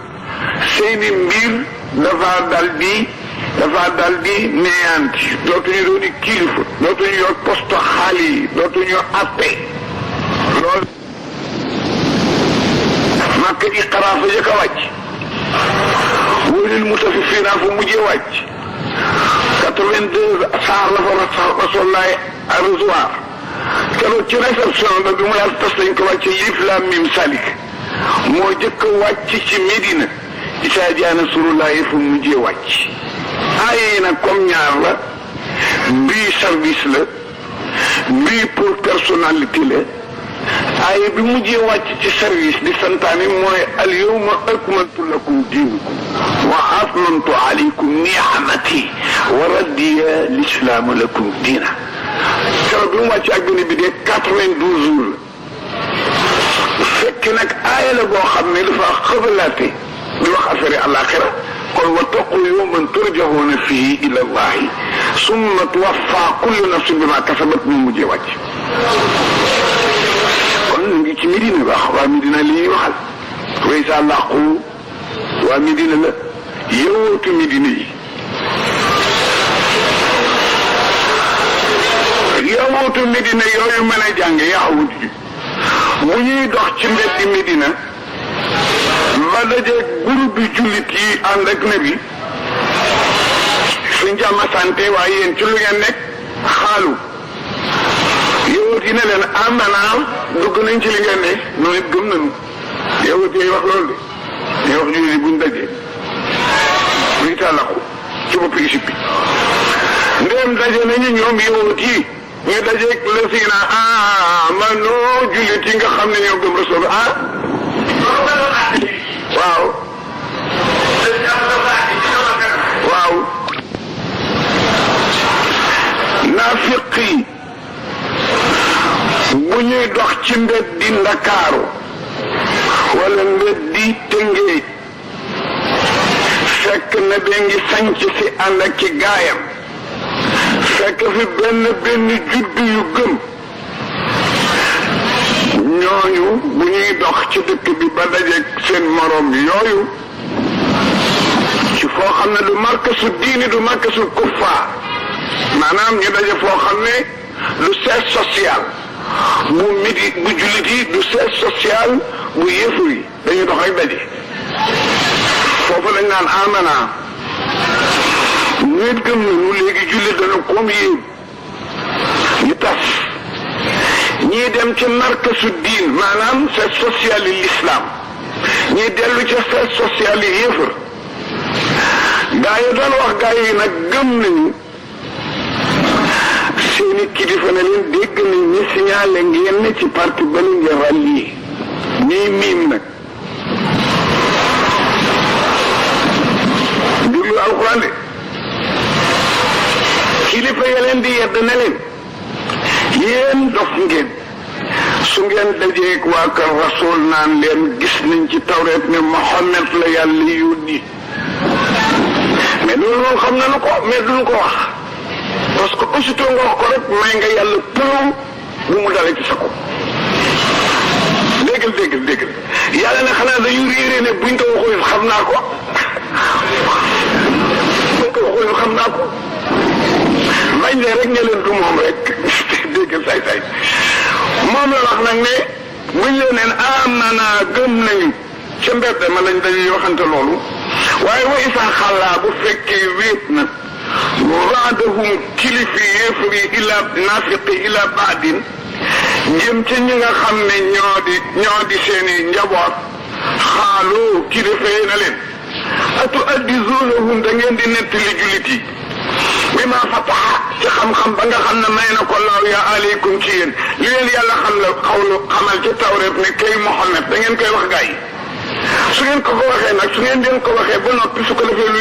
seeni mbir dafa dal di neyanti dootuñu doon di kilifa dootuñu yor poste xaal yi dootuñu atte loolu màkk di xaraafa jëkk a wàcc wóolil mutafifiina fu mujjee wàcc 82 saar la fa rasulaay arrosoir keroog ci réception ba bi mu yàlla tas dañ ko wàcce Alif Laam Miim Salik moo jëkk a wàcc ci Médina isaa jaa nasrullaahi fu mujjee wàcc aaye yi nag comme ñaar la bii service la bii pour personnalité la aaye bi mujjee wàcc ci service di santaani mooy al yawma akmaltu lakum diinakum wa atmamtu alaykum ni'mati wa radiya lislaamu lakum diina keroog bi mu wàcc ak benn bi de 92 jours la fekk nag aaye la boo xam ne dafa xëbalaate di wax affaire àllaaxira kon wattaqu yawman turjahuuna fiihi ila llaahi summa tuwaffaa kullu nafsin bimaa kasabat mu mujjee wàcc kon ñu ngi ci Medina wax waa Medina li ñuy waxal way sa làqu waa Medina la yowootu Medina yi yowootu Medina yooyu mën a jàng yaxawut ji bu ñuy dox ci mbeddi Medina ba dajeeg groupe bi jullit yi ànd ak nabi suñ jàmm santé waaye yéen ci lu ngeen nekk xaalu yowut yi ne leen amanaam dugg nañ ci li ngeen ne noonu it gëm nañu yowut yi wax loolu de ñuy wax jullit yi buñ dajee buñ tàllaku ci bopp Égypte bi ndéem daje nañu ñoom yowut yi ñu dajeeg la siina amanoo jullit yi nga xam ne ñoo gëm rasul waaw waaw naafiq yi bu ñuy dox ci mbeddi Ndakaaru wala mbeddi Tëngéej fekk na ba ngi sanc si ànd ak ci gaayam fekk fi benn juddu yu gëm ñooñu bu ñuy dox ci dëkk bi ba dajeeg seen moroom yooyu ci foo xam ne du markasu diini du markasu kuffaar maanaam ñu daje foo xam ne du siège social bu jullit yi du siège social bu yëfu yi dañuy dox rek daje foofu lañ naan amana nit gëm nañu léegi jullit dana comme yéen ñu tas ñii dem ci markasu diin maanaam c'est social yi l'islam ñii dellu ca c'est social yi yëfër gaa yi doon wax gaa yi nag gëm nañu seeni kilifa ne leen dégg nañ ñi signalé ngeen ne ci parti ba li ngeen rallié ñii miim nag déglu alxuraan de kilifa ya leen di yedd ne leen yéen dof ngeen su ngeen dajeeg waa kër rasul naan leen gis nañ ci tawreet ne Muhammad la yàlla yónni mais loolu moom xam nañu ko mais duñu ko wax parce que aussitôt nga wax ko rek may nga yàlla plomb bu mu dalee ci sa ko déggal yàlla ne xanaa dañu réeree ne buñ ko xam naa ko buñ ko waxul xam naa ko bañ ne rek ne leen du moom rek dégg say moom la wax nag ne buñ leen neen amana gëm nañu ca mbedd ma lañ dañuy waxante loolu waaye wa isaa xalaa bu fekkee wéet na baadahum kilifi yéefar yi ila nafiqi ila baadin jëm ca ñi nga xam ne ñoo di seeni njaboot xaalu kilifee na leen atu addisuunahum da ngeen di nettali jullit yi bi ma fataha ci xam-xam ba nga xam ne may na ko laaw ya aleykum ci yéen li leen yàlla xamal ci tawreet ne kay Muhammad da ngeen koy wax gaa yi su ngeen ko waxee nag su ngeen leen ko waxee ba noppi su ko defee lu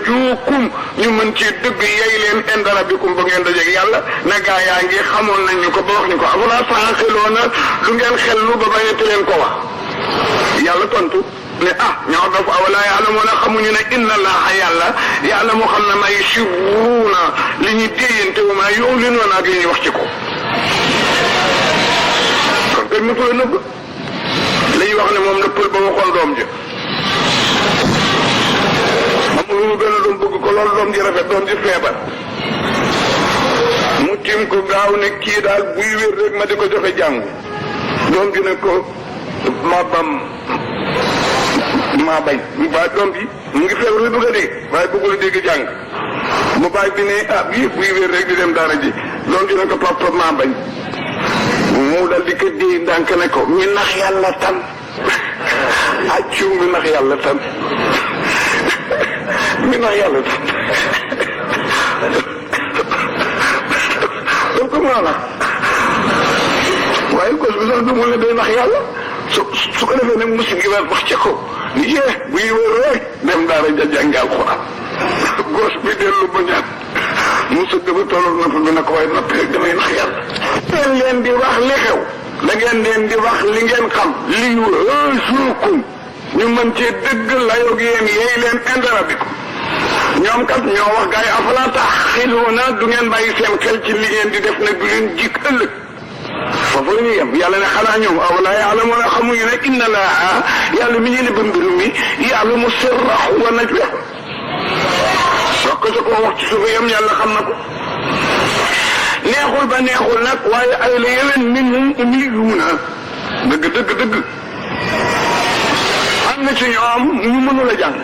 juukum ñu mën ci dëgg yey leen inda rabbikum ba ngeen dajeeg yàlla ne gaa yaa ngi xamoon nañ ñu ko ba wax ñu ko afala taaxiluuna lu ngeen xellu ba bañete leen ko wax yàlla tontu ne ñoo dof awala ya'lamuuna xamuñu ne inna allaha yàlla yàlla moo xam ne ma yusirruuna li ñuy déyante wa ma yu'linuuna ak li ñuy wax ci ko kon kenn mësu la nëbb li ñuy wax ne moom la pël ba waxoon doom ji amul lu gën a doom bëgg ko loolu doom ji rafet doom ji feebar mu tiim ko gaaw ne kii daal buy wér rek ma di ko joxe jàngu doom ji ne ko maa bañ mu baay doom bi mu ngi feebar li bëgg a dégg waaye bëggul a dégg jàng mu baay bi ne bii buy wér rek di dem daara ji doom ji ne ko papa maa bañ mu dal di ko déy ndànk ne ko mi nax yàlla tan accu mi nax yàlla tan mi nax yàlla tan daf ko maa nax waaye gos bi sax du mu ne day nax yàlla su ko defee nag musi ngi wax ca ko ni buy wér rek dem daara ja jàngi alxuraan gos bi dellu ba ñaat musa gëba tolloog napp bi na ko waaye napp rek damay nax yàlla ngeen leen di wax li xew da ngeen leen di wax li ngeen xam li suukum ñu mën cee dëgg layoog yéen yeey leen indara bi ko ñoom kat ñoo wax gars yi afala taxiluuna du ngeen bàyyi seen xel ci li ngeen di def nag du leen jik ëllëg foofu la ñuy yem yàlla ne xanaa ñoom awala ya'lamuuna xamuñu ne inna laaha yàlla mi ñu ne ba mbiru mi ya'lamu sirrahu wa najwahu wax ko sa koo wax ci suufa yam yàlla xam na ko neexul ba neexul nag waaye ay la yewen minhum ummiyuuna dëgg am na ci ñoom ñu mënul a jàng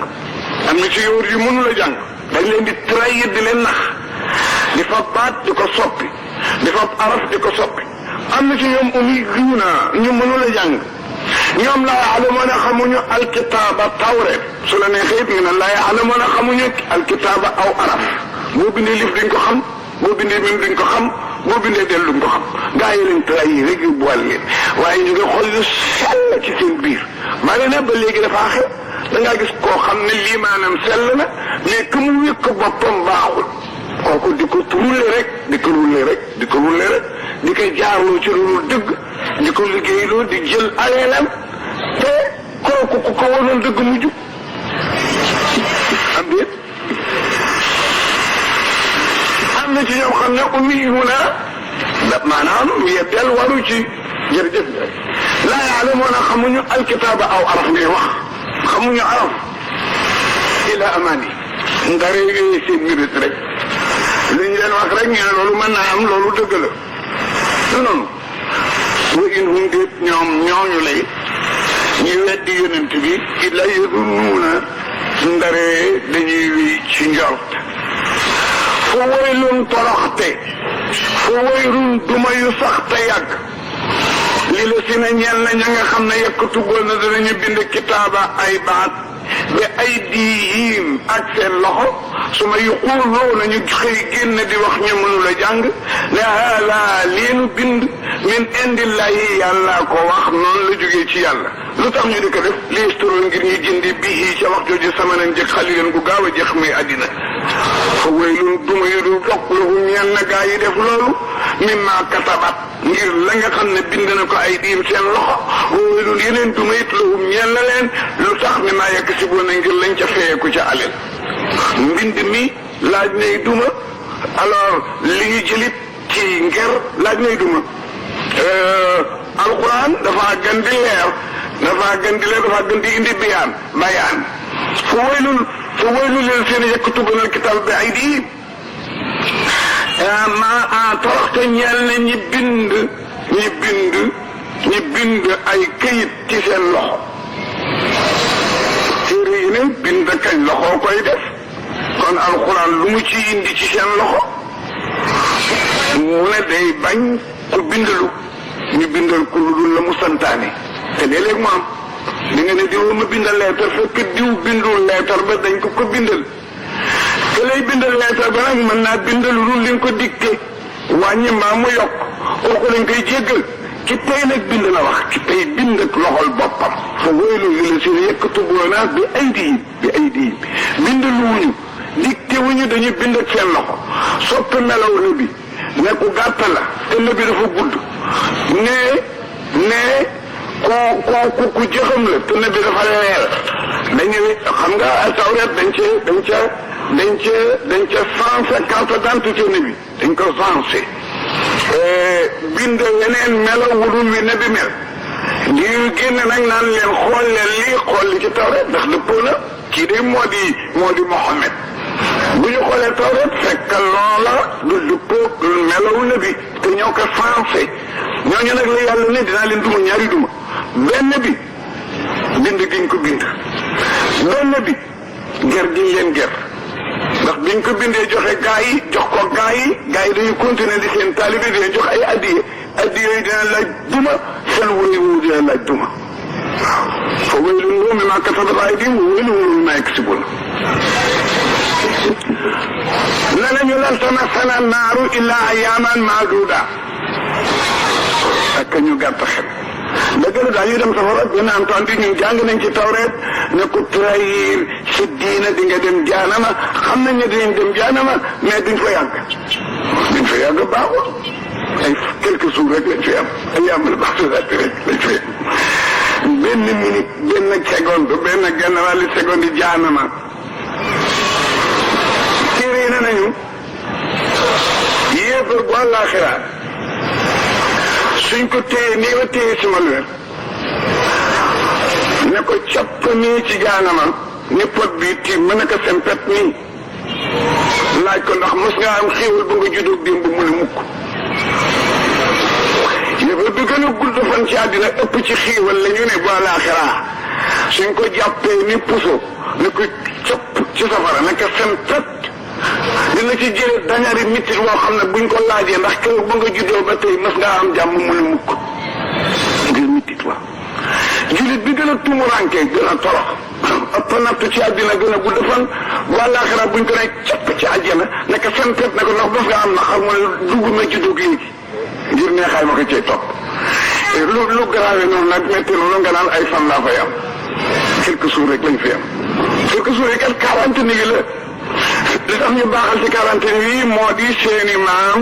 am na ci yoor yu mënul a jàng dañ leen di trahir di leen nax di fa baat di ko soppi di fa araf di ko soppi am na ci ñoom ummiyuuna ñu mënul a jàng ñoom laa ya'lamuuna xamuñu alkitaaba tawreet su la neexee it ñu ne laa ya'lamuuna xamuñu alkitaaba aw araf boo bindee lif duñ ko xam boo bindee mim duñ ko xam boo bindee del duñ ko xam gaa yi leen trahir rek yu boole leen waaye ñu ngi xool yu sell ci seen biir maa ngi ne ba léegi dafa xew da ngaa gis koo xam ne lii maanaam sell na mais que mu wékk boppam baaxul kooku di ko rulle rek di ko rulle rek di ko rulle rek di koy jaarloo ci lu dëgg di ko liggéeyloo di jël aleelam te kooku ku ko wanoon dëgg mu jub am déet am na ci ñoom xam ne ummiyuuna maanaam yeddeel waru ci jërëjëf laa ya'lamuuna xamuñu alkitaaba aw araf ngay wax xamuñu araf ila amaani nga réegee seen mérite rek li ñu leen wax rek ñu ne loolu mën naa am loolu dëgg la du noonu wa in hum déet ñoom ñooñu lay ñu weddi yonent bi illa yazunnuuna ndaree dañuy wéy ci njort fu waylun toroxte fu waylun duma yu sax te yàgg li la si ne ñeel na ña nga xam ne yakkatugoon na danañu bind kitaaba ay baat bi ay diihim ak seen loxo su ma yuquuloo nañu xëy génn di wax ñu mënula jàng ne haala liinu bind min indillahi yàlla ko wax noonu la jógee ci yàlla lu tax ñu di ko def liisturoo ngir ñu jëndi bii ca wax jooju sama nañ jëkk xalilan gu gaaw a jeex muy àddina fa waylun duma yu dul toq lahu ñeel na gaa yi def loolu mimma katabat ngir la nga xam ne bind na ko ay diim seen loxo waylun yeneen duma it lahum ñeel na leen lu tax mi maa yekk si boona ngir lañ ca feyeku ca alel mbind mi laaj nay duma alors li ñu jëlit ci nger laaj nay duma alquran dafa gën di leer dafa gën di indi bayaan فويل للذين يكتبون الكتاب بأيديهم ما toroxte ñeel na ñi bind ay këyit ci seen loxo téere yi ne bind kañ loxo koy def kon alxuraan lu mu ci indi ci seen loxo mu ne day bañ ku bindalu ñu bindal ku lu dul la mu santaane te léeg-léeg mu am di nga ne diw ma bindal leetar fekk diw bindul leetar ba dañ ko bindal te lay bindal leetar ba nag mën naa bindal lu li nga ko dicté wàññi mbaa mu yokk kooku lañ koy jéggal ci tey nag bind la wax ci tey bind ak loxol boppam fa wóylu li la seen yaktubuuna bi aydihim bind lu wuñu dicté wuñu dañuy bind ak seen loxo soppi melaw na bi ne ku gàtt la te na bi dafa gudd ne ku jëxam la te na bi dafa leer dañu xam nga tawret dañ ca 150 d'identité ne bi dañ ko sensé bind yeneen melo wudul wi ne bi mel di génn nag naan leen xool leen lii xool li ci tawret ndax dëppoo na kii de moo di Mohammed bu ñu xoolee tawret fekk loola du dëppoo melawu ne bi te ñoo ko sensé ñooñu nag la yàlla ne dinaa leen duma ñaari duma benn bi bind giñ ko bind benn bi ger giñ leen ger ndax biñ ko bindee joxe gaa yi jox ko gaa yi dañu continuer di seen taalibe di leen jox ay addiye yi dina laaj duma seen wéy woowu dina laaj duma waaw fa waylun lahum mimmaa kasabat aydiihim wa waylun lahum mimmaa yaksibuun ne nañu lan tamassana naaru illaa ayyaaman ma'duudaat ak ñu gàtt xel dëgg la daañuy dem safara bien entendu ñun jàng nañ ci tawreet ne ku trahir si diina di nga dem jaanama xam nañ ne dinañ dem jaanama mais duñ fa yàgg baaxul ay quelques jours rek lañ fi am ay amal baxtudaat rek lañ fi am benn minute benn seconde benn genn wàllu seconde jaanama téere na nañu yéefar bu àllaaxira suñ ko téye nii ma téye sama luweer ne ko capp nii ci jaanama ni pot bi tiim mën na ko sempet nii laaj ko ndax mos nga am xéewal ba nga juddoo démb mu ne mukk yéefar bi gën a gudd fan ci àddina ëpp ci xéewal la ñu ne bu àllaaxira suñ ko jàppee ni puso ne ko capp ci safara ne ko sempet dina ci jëlee dañari mitit woo xam ne buñ ko laajee ndax keroog ba nga juddoo ba tey mas ngaa am jàmm mu ne mukk ngir mitit wa julit bi gën a tumuranke gën a torox ëpp nattu ci àddina gën a gudd fan wàllaaxira buñ ko ne capp ci àjjana nekk sempet ne ko ndax mas ngaa am na xam mu ne dugg na juddoo léegi ngir neexaay ma ko cay topp lu grave noonu nag metti noonu nga naan ay fan laa fay am quelques jours rek lañ fi am quelques jours yi kat 40 nii la li tax ñu baaxal ci 40 yi moo di seeni maam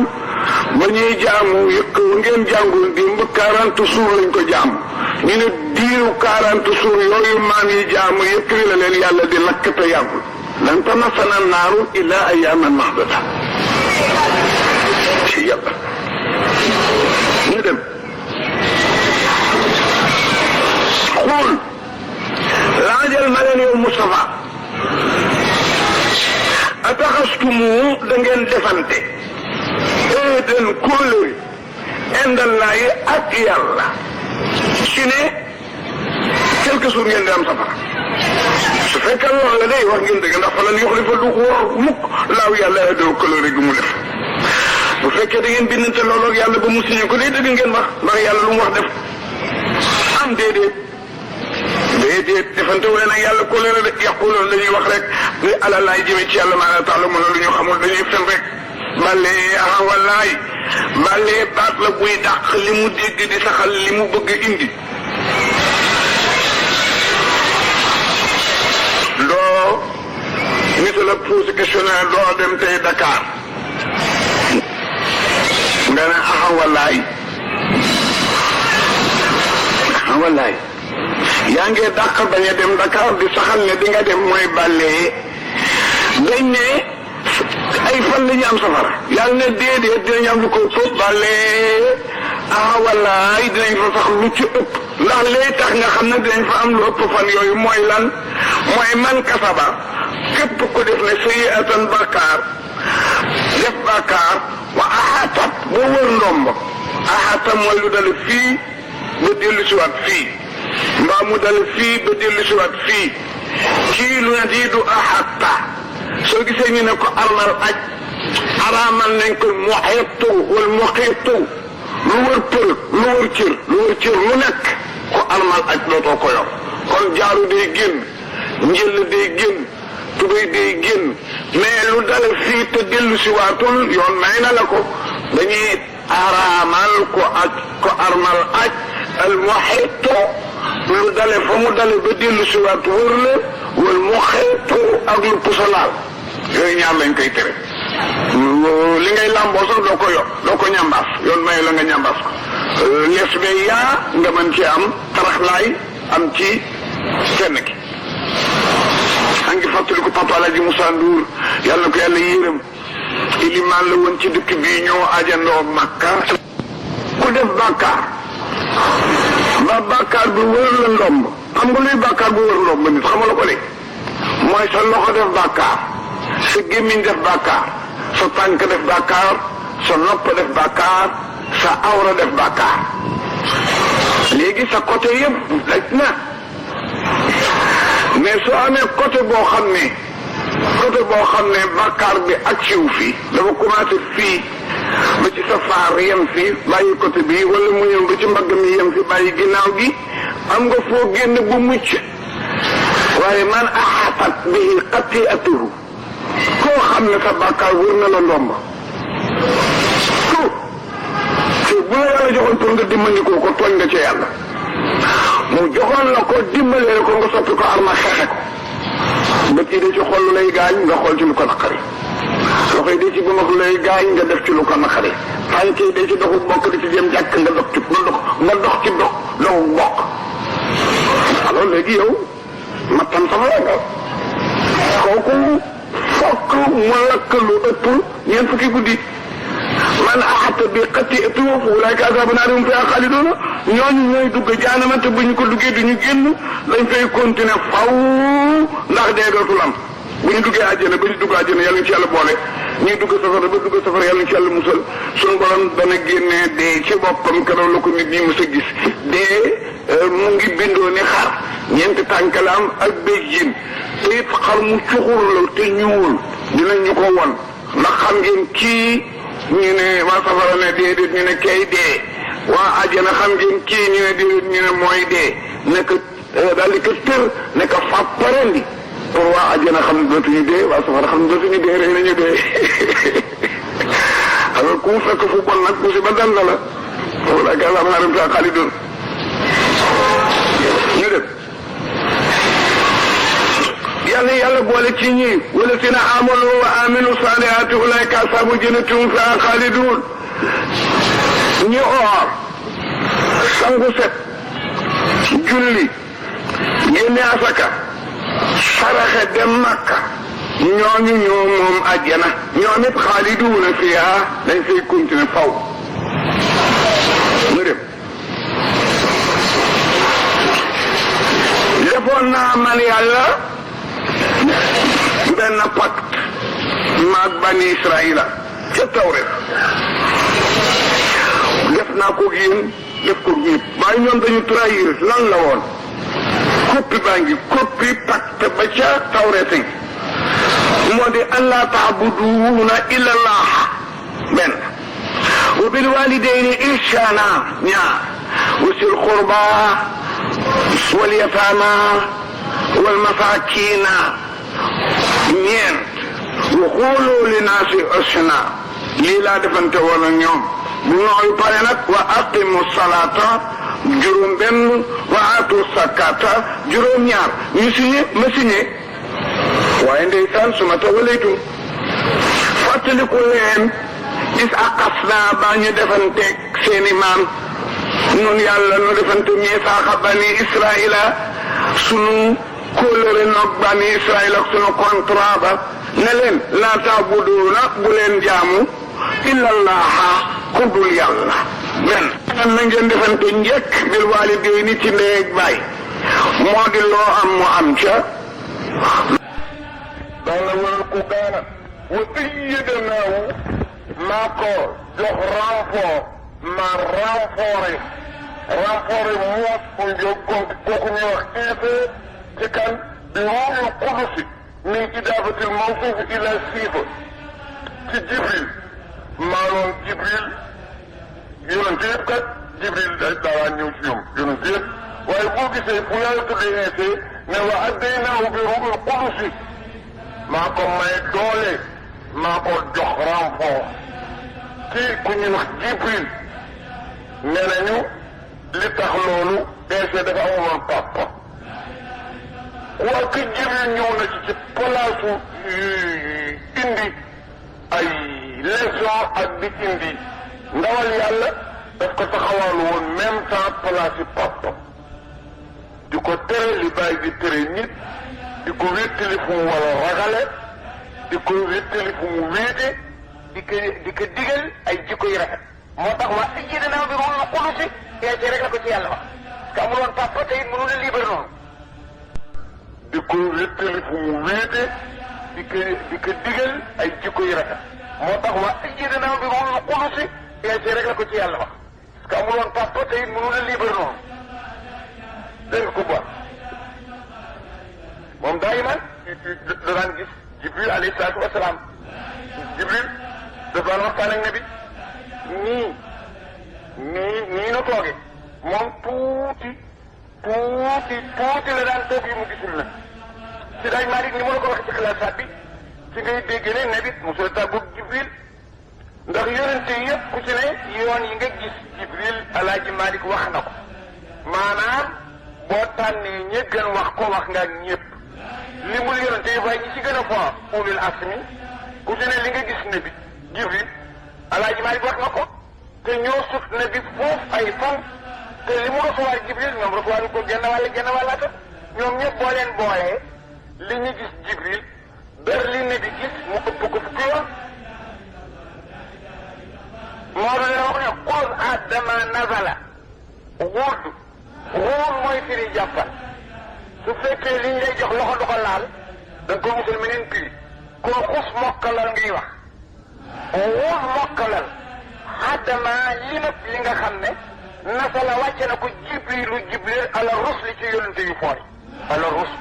ba ñuy jaamu yëkk ngeen jàngul dimb 40 jours lañ ko jaamu ñu ne diiru 40 jours yooyu maam yi jaamu yëkk wi la leen yàlla di lakk te yàggul lan tamassana naaru illaa ayyaaman ma'duudaat ci yàlla ñu dem xool laajal ma leen yow Moustapha ataxastumu da ngeen defante eeden kóolëri indallaahi ak yàlla ci ne quelque jour ngeen di am safara su fekkee loolu la day wax ngeen dëgg ndax fa lan yuxlifa du wor mukk laaw yàlla doo kóolëri gi mu def bu fekkee da ngeen bindante loolu ak yàlla ba mu signé ko day dëgg ngeen wax ndax yàlla lu mu wax def am déedéet defante wala nag yàlla ko leen rek yàquloon la ñuy wax rek ni ala laay jëmee ci yàlla maanaam taala mën lu ñu xamul dañuy fen rek bale wallaay bale baat la buy dàq li mu dégg di saxal li mu bëgg indi doo nit la posé questionnaire doo dem tey Dakar nga ne wallaay yaa ngi dàq bañ a dem Dakar di saxal ne di nga dem mooy bàllee dañ ne ay fan la ñu am safara yàlla ne déedéet dinañ am lu ko ëpp bàllee wallaay dinañ fa sax lu ci ëpp ndax lay tax nga xam ne dañ fa am lu ëpp fan yooyu mooy lan mooy man kasaba képp ku def ne sayyi'atan bàkkaar def bàkkaar wa ahatat boo wër ndomb ahata mooy lu dale fii ba dellu si waat fii mbaa mu dale fii ba dellu si waat fii kii lu ne di du ahata soo gisee ñu ne ko armal aj araamal nañ ko muhitu wal muhitu lu wër përëg lu wër cër lu nekk ko armal aj dootoo ko yor kon jaaru day génn njël day génn tubéy day génn mais lu dale fii te dellu si waatul yoon may na la ko dañuy araamal ko armal aj al muhitu lu dale fa mu dale ba dellu si waat wër la wal muhitu ak lu pusalaal yooyu ñaar lañ koy tere li ngay làmboo sax doo ko ñambaas yoon may la nga ñambaas ko lees be yaa nga mën ci am taraxlaay am ci kenn ki a ngi fàttali ko Papa Alaaji Moussa Ndour yàlla ko yàlla yërëm ilimaan la woon ci dëkk bii ñoo ajandoo Makka ku def bàkkaar ba bàkkaar bi wër la ndomb xam nga luy bàkkaar bu wër ndomb nit xam nga la ko de mooy sa loxo def bàkkaar sa gémmiñ def bàkkaar sa tànk def bàkkaar sa nopp def bàkkaar sa awra def bàkkaar léegi sa côté yëpp daj na mais soo amee côté boo xam ne bàkkaar bi ak siw fii dafa commencé fii ba ci sa faar yem fii bàyyi côté bi wala mu ñëw ba ci mbagg mi yem fi bàyyi ginnaaw gi am nga foo génn bu mucc waaye man axaatat bihi xati'atuhu koo xam ne sa bàkkaar wër na la ndomba bu la yàlla joxoon pour nga dimbandikoo ko tooñ nga ci yàlla mu joxoon la ko dimbalee ko nga soppi ko arma xeexe ko bët yi de ci xol lu lay gaañ nga xool ci lu ko naqari loxo yi de ci bu lu lay gaañ nga def ci lu ko naqari tànk yi de ci doxu bokk di ci jëm jàkk nga dox ci doxu bokk alors léegi yow ma tam sama la nga kooku fokk mu lakk lu ëpp ñeent fukki guddi man axata bi xati'atu ulaa'ika ashaabun naar hum fiihaa xaaliduun ñooñu ñooy dugg jaanama te bu ñu ko duggee du ñu génn dañ fay continuer faw ndax dee dootul am bu ñu duggee àjjana ba ñu dugg àjjana yàlla ñu ci yàlla boole ñuy dugg safara ba dugg safara yàlla ñu ci yàlla musal suñu borom dana génnee dee ci boppam keroog la ko nit ñi mës a gis dee mu ngi bindoo ni xar ñeenti tànk la am ak béjjin te it xar mu cuxur la te ñuul dinañ ñu ko won ndax xam ngeen kii ñu ne waa safara ne déedéet ñu ne kay dee waa àjjana xam ngeen kii ñu ne déedéet ñu ne mooy dee nekk daal di ko tër nekk fàpparendi pour waa àjjana xam ne dootuñu dee waa safara xam ne dootuñu dee rek nañu dee alors ku mu fekk fu bon nag musiba dal na la wala ka la maaram ta xaalidun ñu dem yàlla boole ci ñi wala sina amanu wa aminu salihati ulaika ashabu jannati hum fiha xaalidun ñi oor sangu set julli génne asaka saraxe dem Makka ñooñu ñoo moom àjjana ñoom it xaaliduuna fiha dañ fay continuer faw ñu dem defoon naa man yàlla benn pacte maag bani Israila ca Tawreet def naa ko yéen def ko ñëpp waaye ñoom dañu trahir lan la woon copie baa ngi copie pacte ba ca Tawreet yi moo di an laa taabuduuna illa Allah benn wa bil walidayni ihsana ñaar wa sil qurba wal yatama wal masakina ñeent wa qulu linnaasi husna lii laa defante woon ak ñoom bu ñooy pare nag wa aqimu salata juróom benn wa atu sakata juróom ñaar ñu signé ma signé waaye ndeysaan su ma tawalaytum fàttaliku leen gis aqas naa ba ñu defanteeg seeni maam nun yàlla nu defante miisaaxa bani Israila sunu kóllëre nog bani Israila ak sunu contrat ba ne leen laa taabuduuna bu leen jaamu illa allaha ku dul yàlla benn na ngeen defante njëkk bil waalidayni ci ndey ak baay moo di loo am mu am ca dana wal ku gaana wa ayyadnaahu maa ko jox renfort ma renforé moos ku jóg kooku ñuy wax infee ci kan bi ruuxul qudusi min idaafatil mawsuuf ila siifa ci jibril maanoon jibril yonent yëpp kat jibril dara ñëw ci ñoom yonent yëpp waaye boo gisee fu yàlla tuddee infee ne wa addaynaahu bi ruuxul qudusi maa ko may doole maa ko jox renfort kii ku ñuy wax jibril nee nañu li tax loolu Iisaa dafa amoon papa waa ki jibril ñëw na ci palaasu indi ay leçon ak di indi ndawal yàlla daf ko taxawaalu woon même temps palaasu papa di ko tere li bàyyi di tere nit di ko wéttali fu mu war a ragale di ko wéttali fu mu wéete di ko digal ay jikko yu rafet moo tax ma ayyadnaahu bi ruuhil qudusi Iisaa rek la ko ci yàlla wax parce que amul woon papa te it mënu la libre noonu di ko wéttali fu mu wéete di ko digal ay jikko yu rafet moo tax ma ayyadnaahu bi ruuhil qudusi Iisaa rek la ko ci yàlla wax parce que amul woon papa te it mënu la libre noonu dégg nga ko bu moom daayiman da daan gis Jibril alayhi salaatu wasalaam Jibril dafa daan waxtaan ak nabi nii na tooge moom tuuti la daan toog yu mu gisul na si daaj Maalik ni mu la ko waxee ci xilaasaat bi ci ngay dégg ne nabi mosul tàggu Jibril ndax yonente yëpp ku ci ne yoon yi nga gis Jibril alaaji Maalik wax na ko maanaam boo tànnee ñi gën wax ko wax nga ak ñëpp li mul yonente yi waaye ñi ci gën a fort ulul azmi ku ci ne li nga gis nabi Jibril alaaji Maalik wax na ko te ñoo sut nabi foofu ay fan te li mu recevoir Jibril ñoom recevoir ko genn wàllaata ñoom ñëpp boo leen boolee li ñu gis Jibril ber li nabi gis mu ëpp ko fukki yoon moo doon leen wax ne qul adama nazala wurd mooy firi jàppal su fekkee li ñu lay jox loxo du ko laal da nga ko musul meneen piri koo xus mokkalal ngay wax wóor mokkalal xaddama li nga xam ne nasala wàcce na ko jibril ala rusli ci yonente yu foor yi ala rus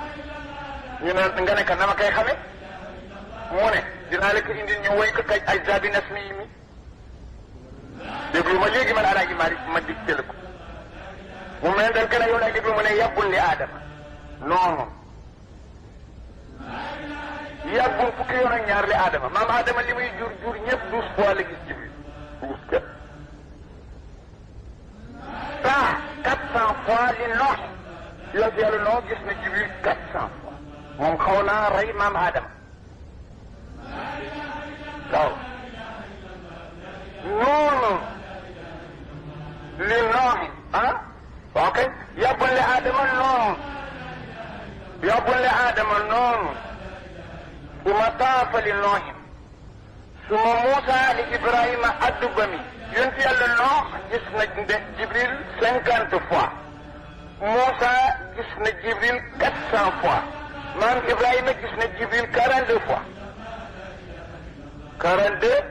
ñu ne nga ne ka nama koy xame mu ne dinaa la ko indi ñu woy ko kaj ay zabi nasmi yi mi déglu ma léegi man alaaji Maalik ma dig tël ko mu mel dal kana yow lay déglu mu ne yàbbul li aadama non yàggul fukki yoon ak ñaar li aadama maam aadama li muy jur ñëpp 12 fois la gis Jibril 12 képp 400 fois li noox yow yàlla noo gis na Jibril 400 fois moom xaw naa rey maam aadama waaw noonu li nooxi ok yàbbul li aadama noonu suma taafali nooxin suma Muusa li Ibrahima adduba mi yonti yàlla noox gis na Jibril 50 fois Muusa gis na Jibril 400 fois maam Ibrahima gis na Jibril 42 fois 42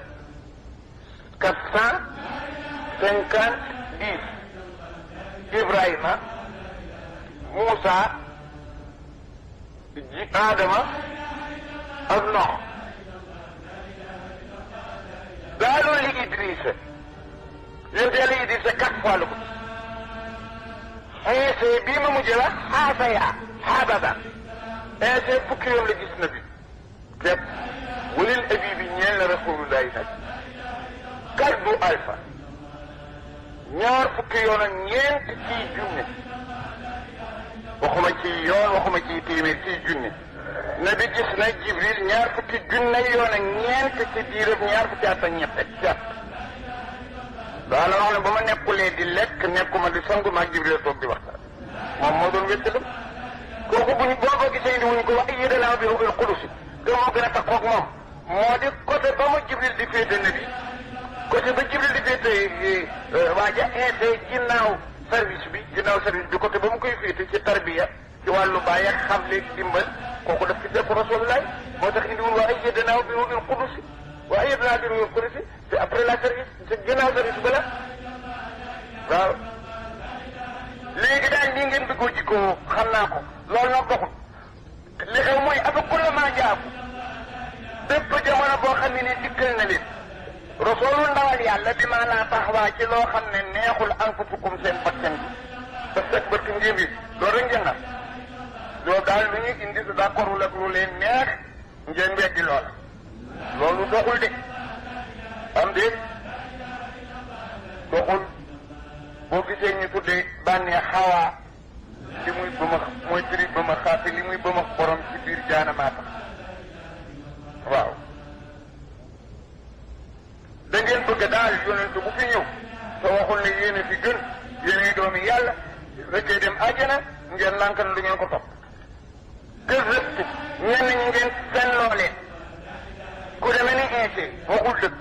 400 50 10 Ibrahima Muusa Adama ak Noox daaloo li Idrissa yonent yàlla Idrissa 4 fois la ko Iisaa bii ma mujj la xaababa Iisaa fukki yoon la gis na bi képp walil abi bi ñeel na rasulullahi nag kaddu alfa ñaar fukki yoon ak ñeent ci junne waxuma ci yoon waxuma ci téeméer ci junne nabi gis na Jibril ñaar fukki junne yoon ak ñeent ci diirëb ñaar fukki at ak ñett daana wax ne ba ma nekkulee di lekk nekkuma di sangu maag Jibril toog di waxtaan moom moo doon wéttalam kooku buñ boo ko gisee indi wuñ ko wax ayyadnaahu bi ruuhil qudus te moo gën a takkoog moom moo di côté ba mu Jibril di féete nabi côté ba Jibril di féete waaja ete ginnaaw service bi côté ba mu koy féete ci tarbiya ci wàllu bàyyi ak xam léegi dimbal kooku daf ci fekk Rasulullah moo tax indiwul waa ay yeddanaaw bi ruuhil qudus waa ay yeddanaaw bi ruuhil qudus c'est après la service c'est ginnaaw service ba la waaw léegi daal lii ngeen bëggoo jikkoo xam naa ko loolu nag doxul li xew mooy afa kulla maa jaaku bépp jamono boo xam ne ni dikkal na leen rasoolu ndawal yàlla bi maa laa taxawaa ci loo xam ne neexul anfusukum seen bakkan bi te fekk barki ngeen bi loolu rek ngeen nag loolu daal lu ñuy indi su d'accordul ak lu leen neex ngeen weddi loola loolu doxul de am déet doxul boo gisee ñu tuddee bànnee xawaa li muy bëma mooy firi bëma xaati li muy bëma borom ci biir jaanamaa tax waaw da ngeen bëgg daal yonent bu fi ñëw te waxul ne yéen a fi gën yéenay doomi yàlla fekkee dem àjjana ngeen lànk na du ngeen ko topp gëzëstu ñenn ñi ngeen fen looleen ku demee ni inse waxul dëgg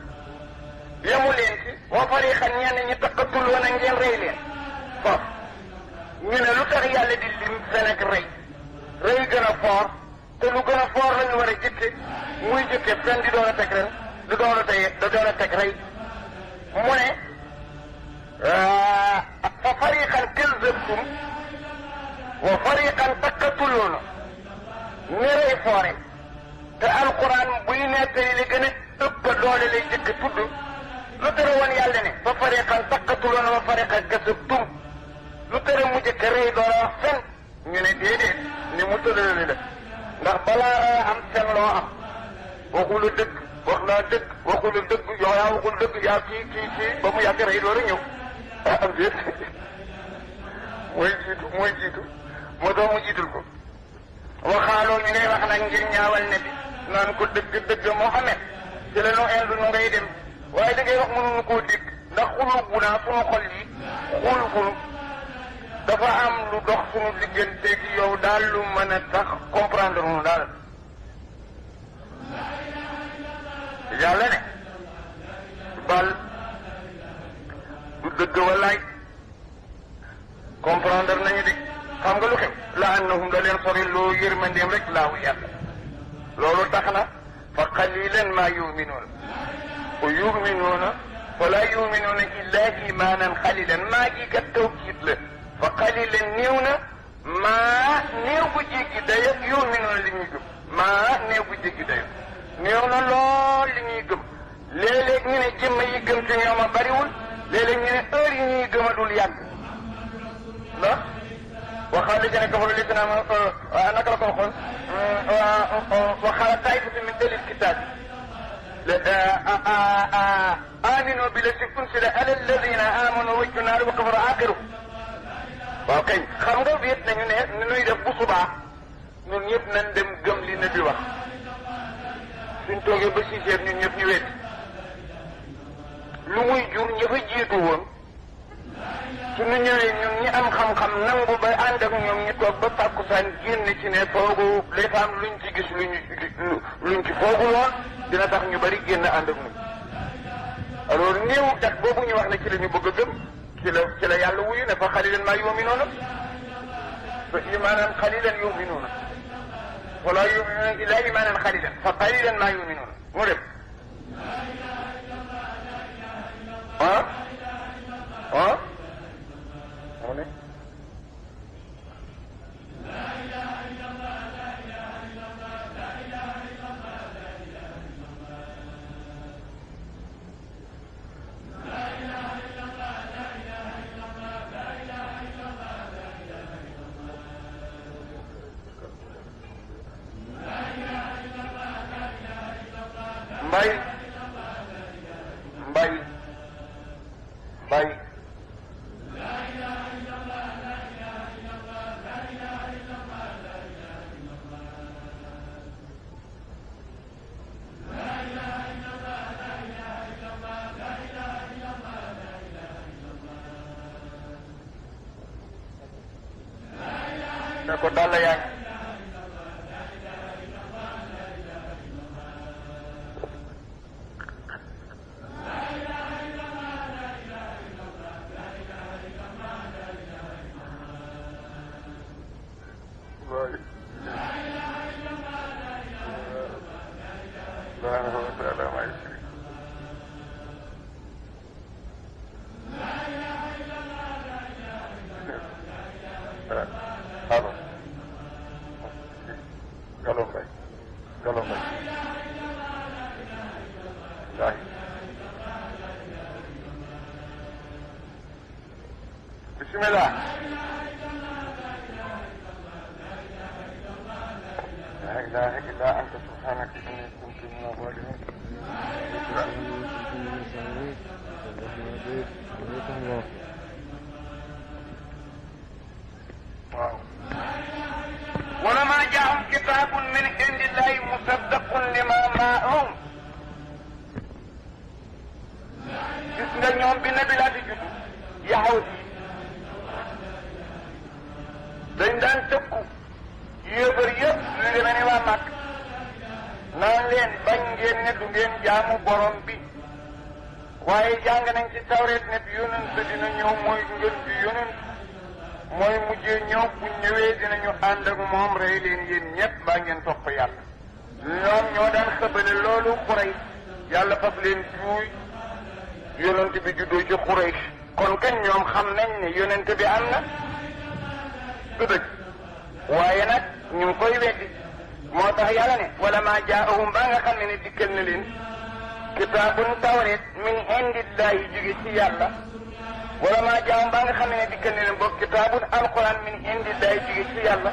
yemu leen ci wa fariqan ñenn ñi taqatuluun a ngeen rey leen foof ñu ne lu tax yàlla di lim fen ak rey gën a foor te lu gën a foor lañu war a jëkke muy jëkke fen di doon a teg ren di doon a teg rey mu ne fa fariqan kazzabtum wa fariqan taqatuluun ñi rey foore te alquran buy nettali li gën a ëpp doole lay jëkk tudd lu tere woon yàlla ne fa fariqan taqatuluun wa fariqan kazzabtum lu tere mu jëkk rëy door a wax fen ñu ne déedéet ni mu tëddale la ndax balaa am fen loo am waxulu dëgg wax naa dëgg waxulu dëgg yow yaa waxul dëgg yaa kii ba mu yàgg rëy door a ñëw am déet mooy jiitu moo doon mu jiitul ko waxaaloo ñu ngay wax nag ngir ñaawal ne bi naan ko dëgg Muhammad ci la nu indu nu ngay dem waaye da ngay wax mënuñu koo dégg ndax xulub bu naa sunu xol yi xulful dafa am lu dox sunu digganteeg yow daal lu mën a tax comprendre nu daal yàlla ne bal du dëgg wallaay comprendre nañu de xam nga lu xew la annahum da leen sori loo yërmandeem rek laawu yàlla loolu tax na fa qalilan ma yuminuun wa yuminuuna wala yuminuuna illa imanan qalilan maa gi kat tawkiit la fa qalilan néew na maa néew bu jéggi dayo yuminuuna li ñuy gëm maa néew bu jéggi dayo néew na lool li ñuy gëm léeg-léeg ñu ne jëmm yi gëm ci ñoom a bariwul léeg-léeg ñu ne heure yi ñuy gëm a dul yàgg ndax waxaale jëne kafaru li sinaa naka la ko waxoon waxaala taifatu min dalil kitaab aminu bi la si unsila ala alladina amanu wajju naar wa kafaru axiru waaw kay xam nga wéet nañu ne nuy def bu subaa ñun ñëpp nañ dem gëm li nabi wax suñ toogee ba 6 heures ñun ñëpp ñu wéet lu muy jur ña fa jiitu woon suñu ñëwee ñun ñi am xam-xam nangu ba ànd ak ñoom ñu toog ba tàkkusaan génn ci ne foogu day fa am luñ ci gis luñ ci foogu lool dina tax ñu bari génn ànd ak ñun alors néew dat boobu ñu wax ne ci la ñu bëgg a gëm ci la yàlla wuyu ne fa xalilan maa yuminuuna fa imaanan xalilan yuminuuna wala yuminuuna illa imaanan xalilan fa xalilan maa yuminuuna mu dem mu ne mbay ne ko dal yaa ngi سبحانه وتعالى ما يشرك. Halo. Galon baik. Baik. Bismillah. La ilaha illa anta subhanaka inni kuntu minadh dhalimin. ولما جاءهم كتاب من عند الله مصدق لما معهم gis nga ñoom bi nabi laa di judd yaxawut yi dañ daan tëkku yéefar yëpp lu demee ne waa Màkk naan leen bañ ngeen ne du ngeen jaamu borom bi waaye jàng nañ ci tawreet ne bi yonent dina ñëw mooy ngën bi yonent mooy mujjee ñëw bu ñëwee dinañu ànd ak moom rey leen yéen ñëpp baa ngeen topp yàlla ñoom ñoo daan xëbale loolu Quraysh yàlla faf leen juuy yonent bi juddoo ci Quraysh kon kañ ñoom xam nañ ne yonent bi am na du dëgg waaye nag ñu ngi koy weddi moo tax yàlla ne wala maa jaahum ba nga xam ne dikkal na leen kitaabun tawreet min indillahi jóge ci yàlla wala maa jaam ba nga xam ne dikkal ne leen boog kitaabun alquran min indillahi jóge ci yàlla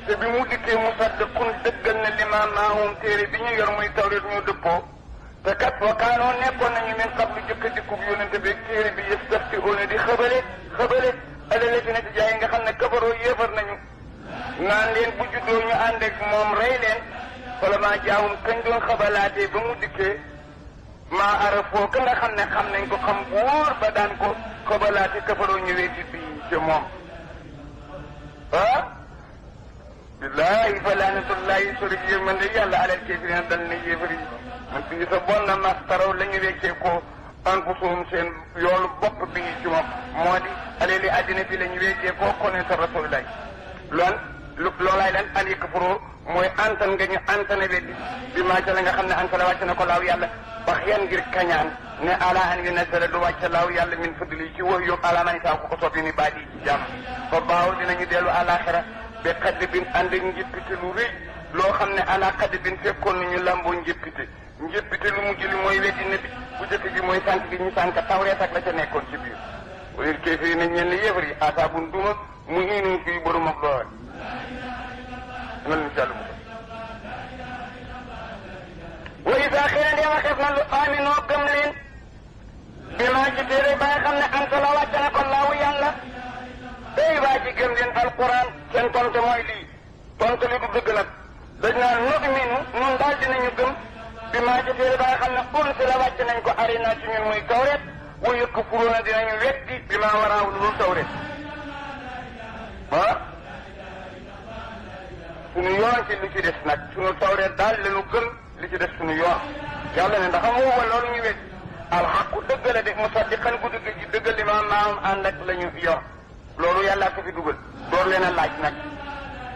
te bi mu dikkee musaddiqun dëggal na limaa maahum téere bi ñu yor muy tawreet ñu dëppoo te kat wa kaanoo nekkoon nañu min qablu jëkk dikkub yonente bi téere bi yastaftihuuna di xëbale alale fi ne ci jaay nga xam ne kafaroo yéefar nañu naan leen bu juddoo ñu ànd ak moom rey leen wala maa jaawum kañ doon xabalaatee ba mu dikkee maa arafoo ka nga xam ne xam nañ ko xam bu wóor ba daan ko xabalaate kafaroo ñëwee ci bii ci moom ah billaahi fa laanatullaahi sori yërmande yàlla alal kaafiriina dal na yéefar yi man bii sa bon na mastaraw la ñu weccee ko anfusuhum seen yoolu bopp bi ci moom moo di alali àddina bi la ñu weccee ko connaître rasulillahi loolaay lan an yakfuroo mooy antan nga ñu antane weddi bi maa ca la nga xam ne anta la wàcc na ko laaw yàlla wax yan ngir kañaan ne ala an wi nasara du wàcc laaw yàlla min fadli ci wax yóbbu ala man saa ko soppi ni baadi ci jàmm fa baaw dinañu dellu alaxira be xadd bin ànd ak njëppite lu rëy loo xam ne ala xadd bin fekkoon nañu lamboo njëppite lu mujj li mooy weddi ne bi bu jëkk gi mooy sànq gi ñu sànq tawreet ak la ca nekkoon ci biir walil kéefiri nañ ñenn yéefar yi asaabun duma mu hiinun fii borom ak doole na leen jàll wa isa xëy na waxeef na lu aminoo gëm leen bi maa ci téere ba nga xam ne anta la wàcc na ko laawu yàlla day waa ci gëm leen alquran seen tontu mooy lii tontu li du dëgg nag dañ naan nu'minu nun daal dinañu gëm bi maa ci téere ba nga xam ne ursila wàcc nañ ko arina ci ñun muy tawret wa yakfuruuna dinañu weddi bi maa waraaw lu dul tawret ah suñu yoon ci li ci des nag suñu tawreet daal lañu gëm li ci des suñu yoon yàlla ne ndax amoo wala loolu ñu wet alxaqu dëgg la de musaddiqan gu dëgg ji dëggal li ma maam ànd ak la ñu yor loolu yàlla ko fi dugal door leen a laaj nag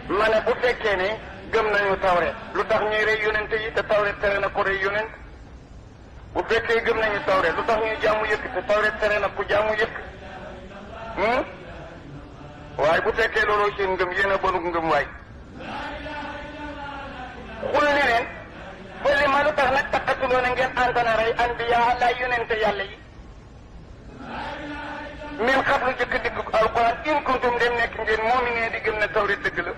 ma ne bu fekkee ne gëm nañu tawreet lu tax ñuy rey yonente yi te tawreet tere na ko rey yonent bu fekkee gëm nañu tawreet lu tax ñuy jaamu yëkk te tawreet tere na ku jaamu yëkk waaye bu fekkee looloo seen ngëm yéen a bonuk ngëm waay xul ne leen ba li ma lu tax nag taqatuloo na ngeen antana rey anbiyaa lay yonente yàlla yi min xablu jëkk dikk alquran in kuntum dem nekk ngeen moomi ngeen di gëm ne tawreet dëgg la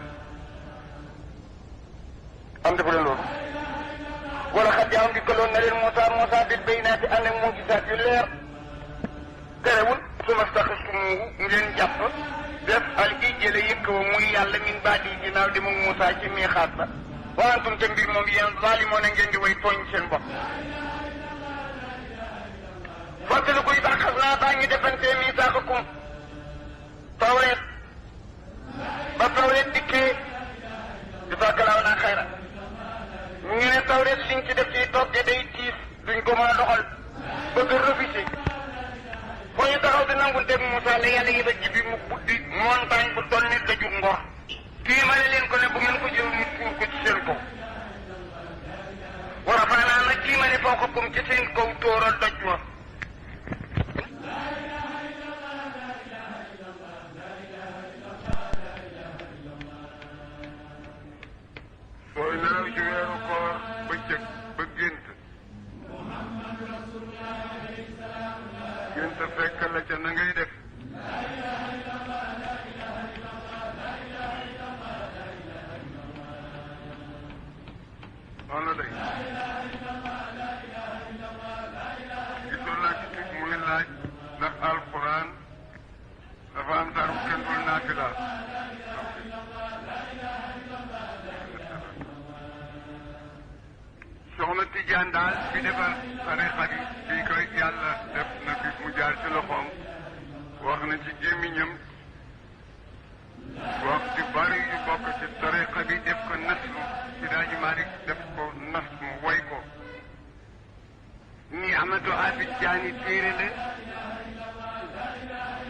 am defu leen loolu wala xat jaam dikkaloon na leen Moussa bil baynaati ànd ak mujisaat yu leer terewul su ma staxastumuhu ngeen jàpp def al ijjale yëkk wa muy yàlla min baadi ginnaaw di mu Moussa ci miixaat ba waantum te mbir moom yéen zaalimoon ngeen di way tooñ seen bopp fàttali kuy baaxas naa baa ngi defantee miisaaxakum tawreet ba tawreet dikkee di fàkkalaaw naa xayra ñu ne tawreet liñ ci def ci togge day tiis duñ ko mën a doxal bëgg refusé foo ñu taxaw di nangul teg Moussa la yàlla yi ba ji bi mu buddi montagne bu toll nit la jug ngor kii ma ne leen ko ne bu ngeen ko jël mu tuur ko ci seen kaw war a faanaa nag sooy nelaw ci weeru koor bëccëg ba gént fekk la ca na ngay def noonu day gisoon naa ci tig muy laaj ndax alquran dafa am dara kenn dul naafila soxna Tijaan daal bi defar tariqa bi bii koy yàlla def na fi mu jaar ci loxoom wax na ci gémmiñam wax ci bari yu bokk ci tariqa bi def ko nasmu ci daaji Malik def ko nasmu way ko ni Amadu Abid Jaani téere la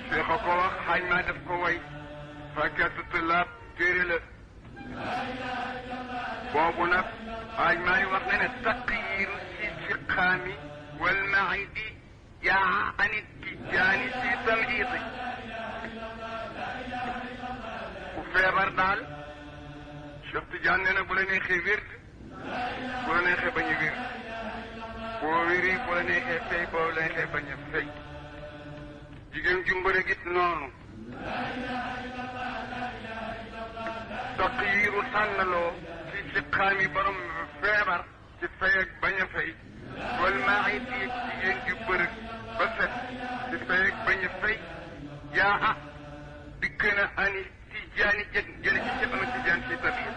Cheikh a ko wax xaaj maa def ko way Faakihatu Tullaab téere la boobu nag xaaj maa ngi wax ne taqyiru si fiqaami wal maidi yaa anit tijaani si tamhidi ku feebar daal Cheikh Tidiane nee na bu la neexee wér bu la neexee bañ a wér boo wéri bu la neexee fay boo la neexee bañ a fay jigéen ju mbërë git noonu taqyiru tànnaloo ci fiqaami borom feebar ci fay ak bañ a fay wal maidi jigéen ju bërëg ba set ci fay ak bañ a fay yaa dikk na ani Tijaani jële ci Cheikh Ahmed Tidiane ci tabiir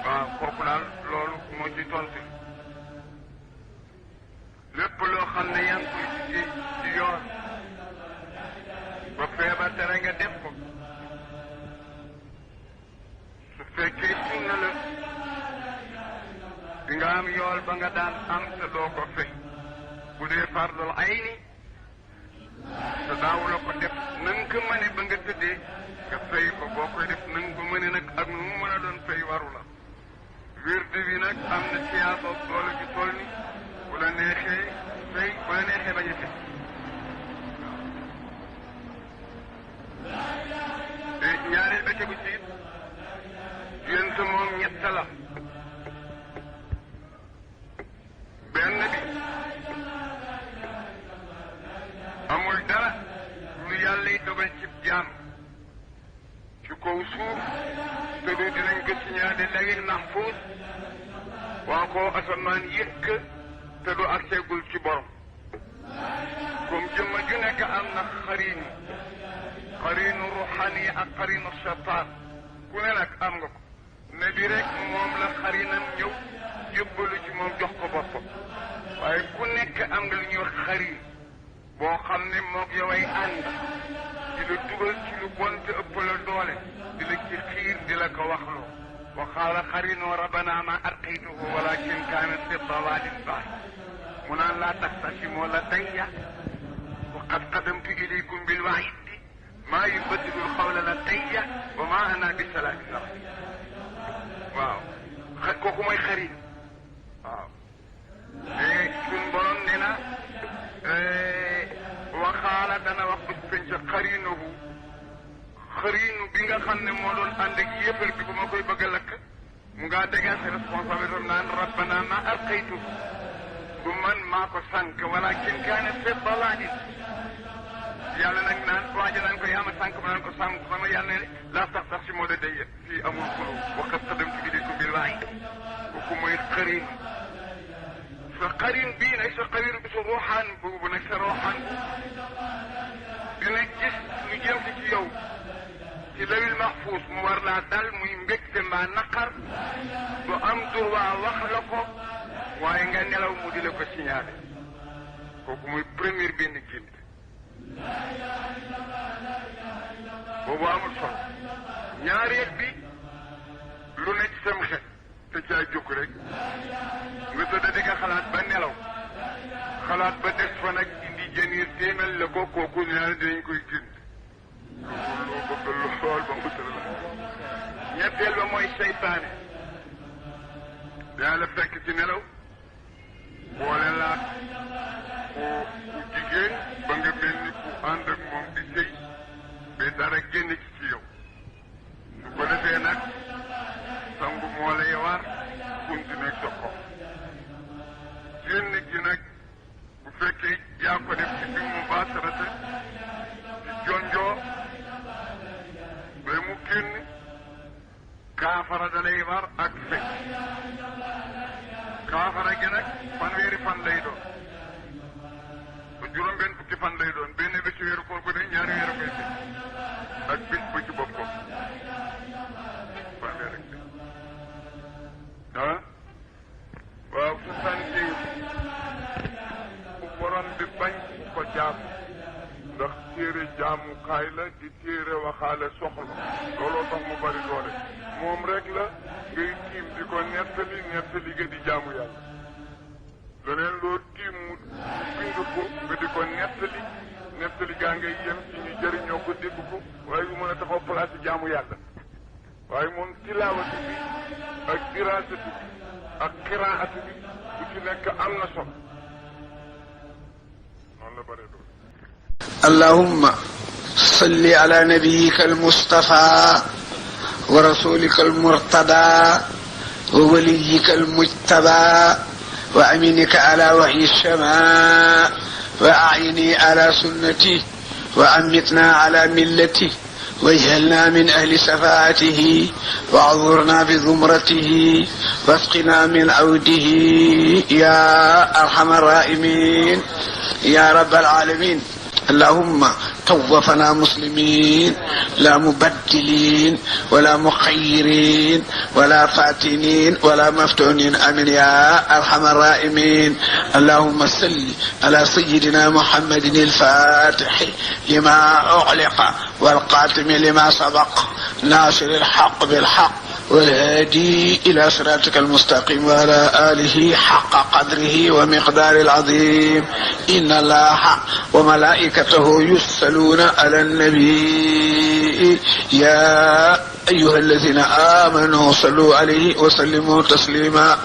waaw kooku daal loolu moo ci tontu lépp loo xam ne yaa ngi koy liggéey ci yoon ba feebar tere nga def ko su fekkee sunna la di nga am yool ba nga daan am te doo ko fay bu dee fardul ayni te daaw la ko def na nga ko mëne ba nga tëddee nga fay ko boo koy def na nga ko mëne nag ak nu mu mën a doon fay waru la wirde bi nag am na siyaasa doole ju toll ni bu la neexee fay bu la neexee bañ a fay te ñaareel ba tegu ci yéen moom ñett la benn bi amul dara lu yàlla yi dogal ci jaam ci kaw suuf te du dinañ ko signalé lawil mahfuus waa koo asamaan yëkk te du agseegul ci borom comme jëmma ju nekk am na xariinu ruuxaani ak xariinu shaytaan ku ne nag am nga ko ne bi rek moom la xariinam ñëw jëbbalu ci moom jox ko boppam waaye ku nekk am nga lu ñuy wax xariin boo xam ne moog yow ay ànd di la dugal ci lu bon te ëpp la doole di la ci xiir di la ko waxloo wa qaala xariinu rabbana ma arqaytuhu walakin kaana fi dalalin ba'id mu naan laa taxtasimu ladayya wa qad qadamtu ilaykum bil wa'idi maa yubaddilu l-qawla ladayya wa ma ana bi salaamin alaykum waaw kooku mooy xariin waaw suñ borom nee na waxaala dana wax bis penc xariinahu xariinu bi nga xam ne moo doon ànd ak yéefar bi bu ma koy bëgg a lakk mu ngaa dégager sa responsabilité naan rabbana ma arqaytu du man maa ko sànq walakin kaana fi dalalin yàlla nag naan waaja naan ko yaa ma sànq ma naan ko sànq sama yàlla ne laa tax si moo da day fii amul xulu wa qad qadamtu ilaykum bil wa'id kooku mooy xariin sa xarin bii nag sa xarin bi sa ruuxaan boobu nag sa ruuxaan dina gis lu jëm ci yow ci lawil mahfuus mu war laa dal muy mbégte mbaa naqar du am droit wax la ko waaye nga nelaw mu di la ko signalé kooku muy première benn gént boobu amul solo ñaareel bi lu ne ci sam xel te caa jóg rek nga tëdd di nga xalaat ba nelaw xalaat ba des fa nag indi jëniir téeméel la ko kooku ñaari dinañ koy gént loo bëgg lu xool ba mu tëdd la ñetteel ba mooy seytaane daa la fekk ci nelaw boole laat ku jigéen ba nga mel ni ku ànd ak moom di sëy ba dara génn ci yow su ko defee nag sa kaafara da lay war ak fekk kaafara gi nag fanweeri fan lay doon juróom-benn fukki fan lay doon benn bés ci weeru koor bu ne ñaari weeru koy fekk ak bis bu ci boppam fanweer ak fekk waaw su sànni bu borom bi bañ ko jaamu ndax téere jaamukaay la di téere waxaale soxla looloo tax mu bari doole moom rek la ngay tiim di ko nettali ga di jaamu yàlla leneen loo tiim mu bind ko nga di ko nettali gaa ngay yem ci ñu jëriñoo ko dégg ko waaye yu mën a taxaw place jaamu yàlla waaye moom tilaawatu bi ak diraasatu bi ak qiraatu bi bu ci nekk am na solo noonu la bari doole اللهم صل على نبيك المصطفى ورسولك المرتضى ووليك المجتبى وأمينك على وحي السماء وأعيني على سنته وأمتنا على ملته واجعلنا من أهل شفاعته واعذرنا بزمرته واسقنا من عوده يا أرحم الراحمين يا رب العالمين. اللهم توفنا مسلمين لا مبدلين ولا مخيرين ولا فاتنين ولا مفتونين امين يا ارحم الراحمين. اللهم صل على سيدنا محمد الفاتح لما اغلق والقاتم لما سبق ناصر الحق بالحق والهادي إلى صراطك المستقيم وعلى آله حق قدره ومقدار العظيم. إن الله وملائكته يصلون على النبي يا أيها الذين آمنوا صلوا عليه وسلموا تسليما.